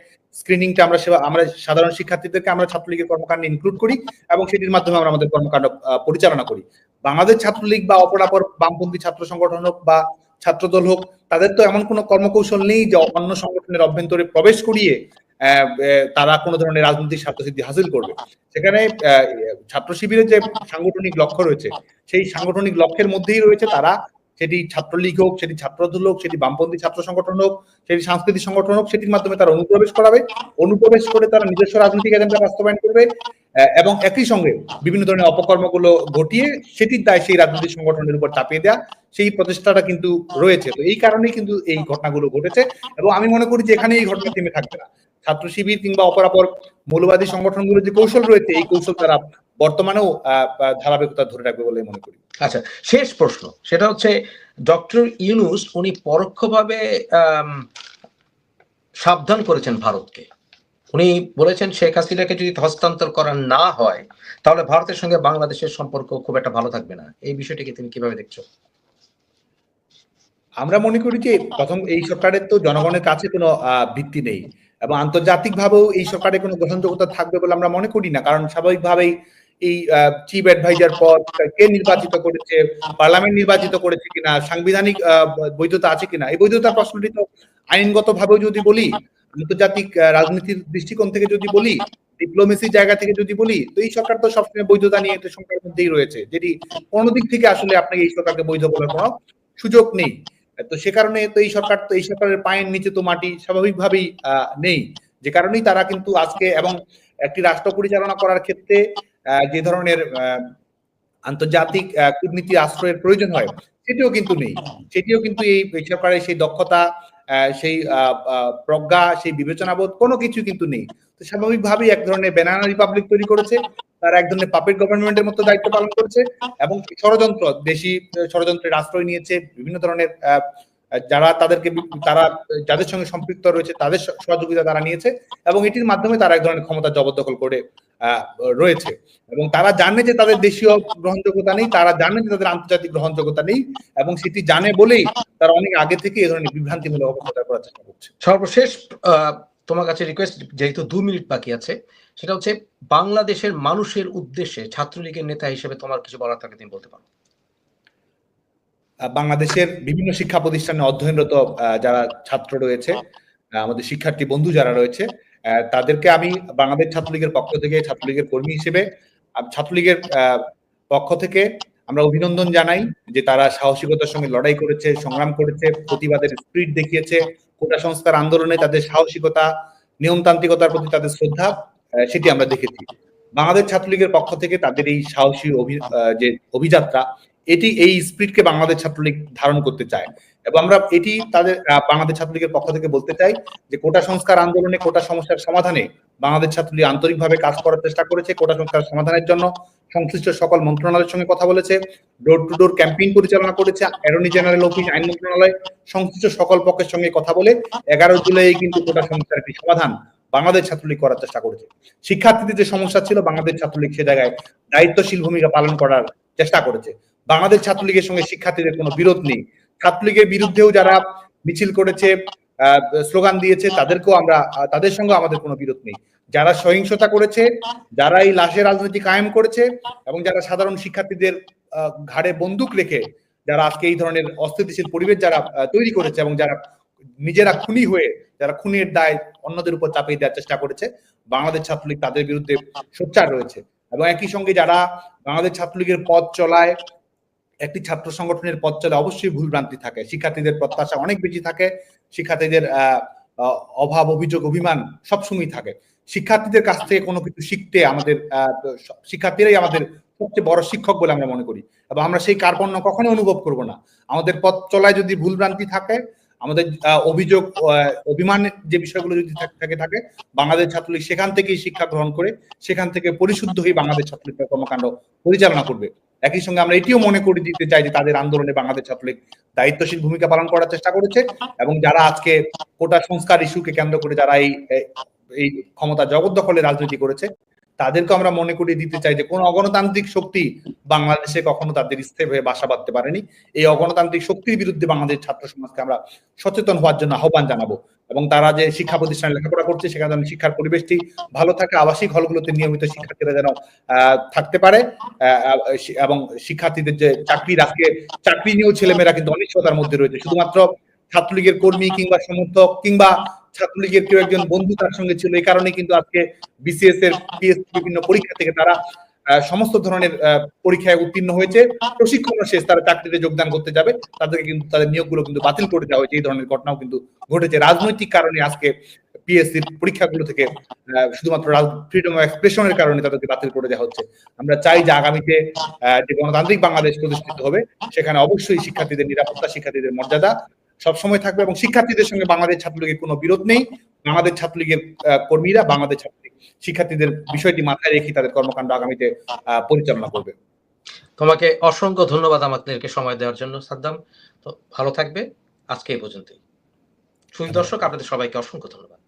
স্ক্রিনিংটা আমরা সাধারণ শিক্ষার্থীদেরকে আমরা ছাত্রলীগের কর্মকাণ্ডে ইনক্লুড করি এবং সেটির মাধ্যমে আমরা আমাদের কর্মকাণ্ড পরিচালনা করি। বাংলাদেশ ছাত্রলীগ বা অপরাপর বামপন্থী ছাত্র সংগঠন হোক বা ছাত্রদল হোক, তাদের তো এমন কোনো কর্মকৌশল নেই যে অন্য সংগঠনের অভ্যন্তরে প্রবেশ করিয়ে তারা কোনো ধরনের রাজনৈতিক স্বার্থসিদ্ধি হাসিল করবে। সেখানে ছাত্র শিবিরের যে সাংগঠনিক লক্ষ্য রয়েছে, সেই সাংগঠনিক লক্ষ্যের মধ্যেই রয়েছে তারা, সেটি ছাত্রলীগ হোক, সেটি ছাত্রদল হোক, সেটি বামপন্থী ছাত্র সংগঠন হোক, সেটি সাংস্কৃতিক সংগঠন হোক, সেটির মাধ্যমে তারা অনুপ্রবেশ করাবে, অনুপ্রবেশ করে তারা নিজস্ব রাজনৈতিক এজেন্ডা বাস্তবায়ন করবে এবং একই সঙ্গে বিভিন্ন ধরনের অপকর্মগুলো ঘটিয়ে সেটির দায় সেই রাজনৈতিক সংগঠনের উপর চাপিয়ে দেওয়া, সেই প্রচেষ্টাটা কিন্তু রয়েছে। তো এই কারণেই কিন্তু এই ঘটনাগুলো ঘটেছে এবং আমি মনে করি যে এখানে এই ঘটনা থেমে থাকবে না। ছাত্র শিবির কিংবা অপরাপর মৌলবাদী সংগঠনগুলোর যে কৌশল রয়েছে, এই কৌশল তারা বর্তমানেও ধারাবাহিকতা ধরে রাখবে বলে মনে করি। আচ্ছা, শেষ প্রশ্ন, সেটা হচ্ছে ডক্টর ইউনূস উনি পরোক্ষভাবে সাবধান করেছেন ভারতকে। উনি বলেছেন শেখ হাসিনাকে যদি হস্তান্তর করা না হয় তাহলে ভারতের সঙ্গে বাংলাদেশের সম্পর্ক খুব একটা ভালো থাকবে না। এই বিষয়টিকে তুমি কিভাবে দেখছো? আমরা মনে করি যে প্রথম এই সরকারের তো জনগণের কাছে কোনো ভিত্তি নেই এবং আন্তর্জাতিকভাবেও এই সরকারের কোনো গ্রহণযোগ্যতা থাকবে বলে আমরা মনে করি না। কারণ স্বাভাবিকভাবেই এই চিফ অ্যাডভাইজার পদ কে নির্বাচিত করেছে, পার্লামেন্ট নির্বাচিত করেছে কিনা, সাংবিধানিক বৈধতা আছে কিনা, এই বৈধতার প্রশ্নটি তো আইনগতভাবেও যদি বলি, আন্তর্জাতিক রাজনীতির দৃষ্টিকোণ থেকে যদি বলি, ডিপ্লোমেসির জায়গা থেকে যদি বলি, তো এই সরকার তো সবসময় বৈধতা নিয়ে একটা সংকটের মধ্যেই রয়েছে, যেটি কোনো দিক থেকে আসলে আপনাকে এই সরকারকে বৈধ বলার কোনো সুযোগ নেই। তো সে কারণে তো এই সরকারের পায়ের নিচে তো মাটি স্বাভাবিকভাবেই নেই, যে কারণেই তারা কিন্তু আজকে এবং একটি রাষ্ট্র পরিচালনা করার ক্ষেত্রে যে ধরনের আন্তর্জাতিক কূটনীতি আশ্রয়ের প্রয়োজন হয় সেটিও কিন্তু নেই। সেটিও কিন্তু এই সরকারের সেই দক্ষতা, সেই প্রজ্ঞা, সেই বিবেচনাবোধ কোনো কিছু কিন্তু নেই। তো স্বাভাবিকভাবেই এক ধরনের ব্যানানা রিপাবলিক তৈরি করেছে, তারা এক ধরনের পাপেট গভর্নমেন্টের মতো দায়িত্ব পালন করেছে এবং ষড়যন্ত্র, দেশি ষড়যন্ত্রের আশ্রয় নিয়েছে, বিভিন্ন ধরনের যারা যাদের সঙ্গে সম্পৃক্ত রয়েছে তাদের সহযোগিতা তারা নিয়েছে এবং এটির মাধ্যমে তারা এক ধরনের ক্ষমতা জবরদখল করে রয়েছে এবং তারা জানে যে তাদের দেশীয় গ্রহণযোগ্যতা নেই, তারা জানে যে তাদের আন্তর্জাতিক গ্রহণযোগ্যতা নেই এবং সেটি জানে বলেই তারা অনেক আগে থেকে এই ধরনের বিভ্রান্তিমূলক অপপ্রচার করার চেষ্টা করছে। সর্বশেষ তোমার কাছে রিকোয়েস্ট, যেহেতু 2 মিনিট বাকি আছে, সেটা হচ্ছে বাংলাদেশের মানুষের উদ্দেশ্যে ছাত্রলীগের নেতা হিসেবে তোমার কিছু বলার থাকলে তুমি বলতে পারো। বাংলাদেশের বিভিন্ন শিক্ষা প্রতিষ্ঠানে অধ্যয়নরত যারা ছাত্র রয়েছে, আমাদের শিক্ষার্থী বন্ধু যারা রয়েছে, তাদেরকে আমি বাংলাদেশ ছাত্রলীগের পক্ষ থেকে, ছাত্রলীগের কর্মী হিসেবে ছাত্রলীগের পক্ষ থেকে আমরা অভিনন্দন জানাই যে তারা সাহসিকতার সঙ্গে লড়াই করেছে, সংগ্রাম করেছে, প্রতিবাদের স্পিরিট দেখিয়েছে, কোটা সংস্কার আন্দোলনে তাদের সাহসিকতা, নিয়মতান্ত্রিকতার প্রতি তাদের শ্রদ্ধা, সেটি আমরা দেখেছি। বাংলাদেশ ছাত্রলীগের পক্ষ থেকে তাদের এই সাহসী যে অভিযাত্রা, এটি এই স্পিরিটকে বাংলাদেশ ছাত্রলীগ ধারণ করতে চায় এবং আমরা এটি তাদের বাংলাদেশ ছাত্রলীগের পক্ষ থেকে বলতে চাই যে কোটা সংস্কার আন্দোলনে, কোটা সমস্যার সমাধানে বাংলাদেশ ছাত্রলীগ আন্তরিকভাবে কাজ করার চেষ্টা করেছে। কোটা সংস্কার সমাধানের জন্য সংশ্লিষ্ট সকল মন্ত্রণালয়ের সঙ্গে কথা বলেছে, ডোর টু ডোর ক্যাম্পেইন পরিচালনা করেছে, অ্যাটর্নি জেনারেল অফিস, আইন মন্ত্রণালয় সংশ্লিষ্ট সকল পক্ষের সঙ্গে কথা বলে 11 জুলাই কিন্তু কোটা সমস্যার একটি সমাধান বাংলাদেশ ছাত্রলীগ করার চেষ্টা করেছে। শিক্ষার্থীদের যে সমস্যা ছিল, বাংলাদেশ ছাত্রলীগ সে জায়গায় দায়িত্বশীল ভূমিকা পালন করার চেষ্টা করেছে। বাংলাদেশ ছাত্রলীগের সঙ্গে শিক্ষার্থীদের কোনো বিরোধ নেই। ছাত্রলীগের বিরুদ্ধেও যারা মিছিল করেছে, স্লোগান দিয়েছে, তাদের সঙ্গে আমাদের কোনো বিরোধ নেই। যারা সহিংসতা করেছে, যারা এই লাশের রাজনীতি কায়েম করেছে এবং যারা সাধারণ শিক্ষার্থীদের ঘাড়ে বন্দুক রেখে যারা আজকে এই ধরনের অস্থিতিশীল পরিবেশ যারা তৈরি করেছে এবং যারা নিজেরা খুনি হয়ে যারা খুনের দায় অন্যদের উপর চাপিয়ে দেওয়ার চেষ্টা করেছে, বাংলাদেশ ছাত্রলীগ তাদের বিরুদ্ধে সোচ্চার রয়েছে। এবং একই সঙ্গে যারা বাংলাদেশ ছাত্রলীগের পথ চলায়, একটি ছাত্র সংগঠনের পথ চলে অবশ্যই ভুল ভ্রান্তি থাকে, শিক্ষার্থীদের প্রত্যাশা অনেক বেশি থাকে, শিক্ষার্থীদের অভাব, অভিযোগ, অভিমান সবসময় থাকে। শিক্ষার্থীদের কাছ থেকে কোনো কিছু শিখতে আমাদের শিক্ষার্থীরাই আমাদের সবচেয়ে বড় শিক্ষক বলে আমরা মনে করি এবং আমরা সেই কার্পণ্য কখনো অনুভব করব না। আমাদের পথ চলায় যদি ভুল ভ্রান্তি থাকে, আমাদের অভিযোগ, অভিমান যে বিষয়গুলো যদি থাকে, বাংলাদেশ ছাত্রলীগ সেখান থেকেই শিক্ষা গ্রহণ করে সেখান থেকে পরিশুদ্ধ হয়ে বাংলাদেশ ছাত্রলীগ কর্মকাণ্ড পরিচালনা করবে। একই সঙ্গে আমরা এটিও মনে করে দিতে চাই যে তাদের আন্দোলনে বাংলাদেশ ছাত্রলীগ দায়িত্বশীল ভূমিকা পালন করার চেষ্টা করেছে এবং যারা আজকে কোটা সংস্কার ইস্যুকে কেন্দ্র করে যারা এই ক্ষমতা জবরদখলের রাজনীতি করেছে, তাদেরকে আমরা মনে করিয়ে দিতে চাই যে কোন অগণতান্ত্রিক শক্তি বাংলাদেশে কখনো তাদের স্থির হয়ে বাসা বাঁধতে পারেনি। এই অগণতান্ত্রিক শক্তির বিরুদ্ধে বাংলাদেশ ছাত্র সমাজকে আমরা সচেতন হওয়ার জন্য আহ্বান জানাবো এবং তারা যে শিক্ষা প্রতিষ্ঠানে লেখাপড়া করছে সেখানে যেন শিক্ষার পরিবেশটি ভালো থাকে, আবাসিক হলগুলোতে নিয়মিত শিক্ষার্থীরা যেন থাকতে পারে এবং শিক্ষার্থীদের যে চাকরি নিয়েও ছেলেমেয়েরা কিন্তু অনিশ্চয়তার মধ্যে রয়েছে। শুধুমাত্র ছাত্রলীগের কর্মী কিংবা সমর্থক কিংবা ছাত্রলীগের কেউ একজন বন্ধু তার সঙ্গে ছিল, এই কারণে কিন্তু আজকে বিসিএস এর পিএসসি বিভিন্ন পরীক্ষা থেকে তারা সমস্ত ধরনের পরীক্ষায় উত্তীর্ণ হয়েছে, প্রশিক্ষণ শেষ, তারা চাকরিতে যোগদান করতে যাবে, তাদেরকে কিন্তু তাদের নিয়োগগুলো কিন্তু বাতিল করে দেওয়া হয়েছে। এই ধরনের ঘটনাও কিন্তু ঘটেছে রাজনৈতিক কারণে। আজকে পিএসসির পরীক্ষাগুলো থেকে শুধুমাত্র ফ্রিডম অফ এক্সপ্রেশনের কারণে তাদেরকে বাতিল করে দেওয়া হচ্ছে। আমরা চাই যে আগামীতে যে গণতান্ত্রিক বাংলাদেশ প্রতিষ্ঠিত হবে সেখানে অবশ্যই শিক্ষার্থীদের নিরাপত্তা, শিক্ষার্থীদের মর্যাদা সবসময় থাকবে এবং শিক্ষার্থীদের সঙ্গে বাংলাদেশ ছাত্রলীগের কোনো বিরোধ নেই। বাংলাদেশ ছাত্রলীগের কর্মীরা বাংলাদেশ ছাত্রলীগ শিক্ষার্থীদের বিষয়টি মাথায় রেখে তাদের কর্মকাণ্ড আগামীতে পরিচালনা করবে। তোমাকে অসংখ্য ধন্যবাদ আমাদেরকে সময় দেওয়ার জন্য সাদ্দাম। তো ভালো থাকবে, আজকে এই পর্যন্তই। সুধী দর্শক, আপনাদের সবাইকে অসংখ্য ধন্যবাদ।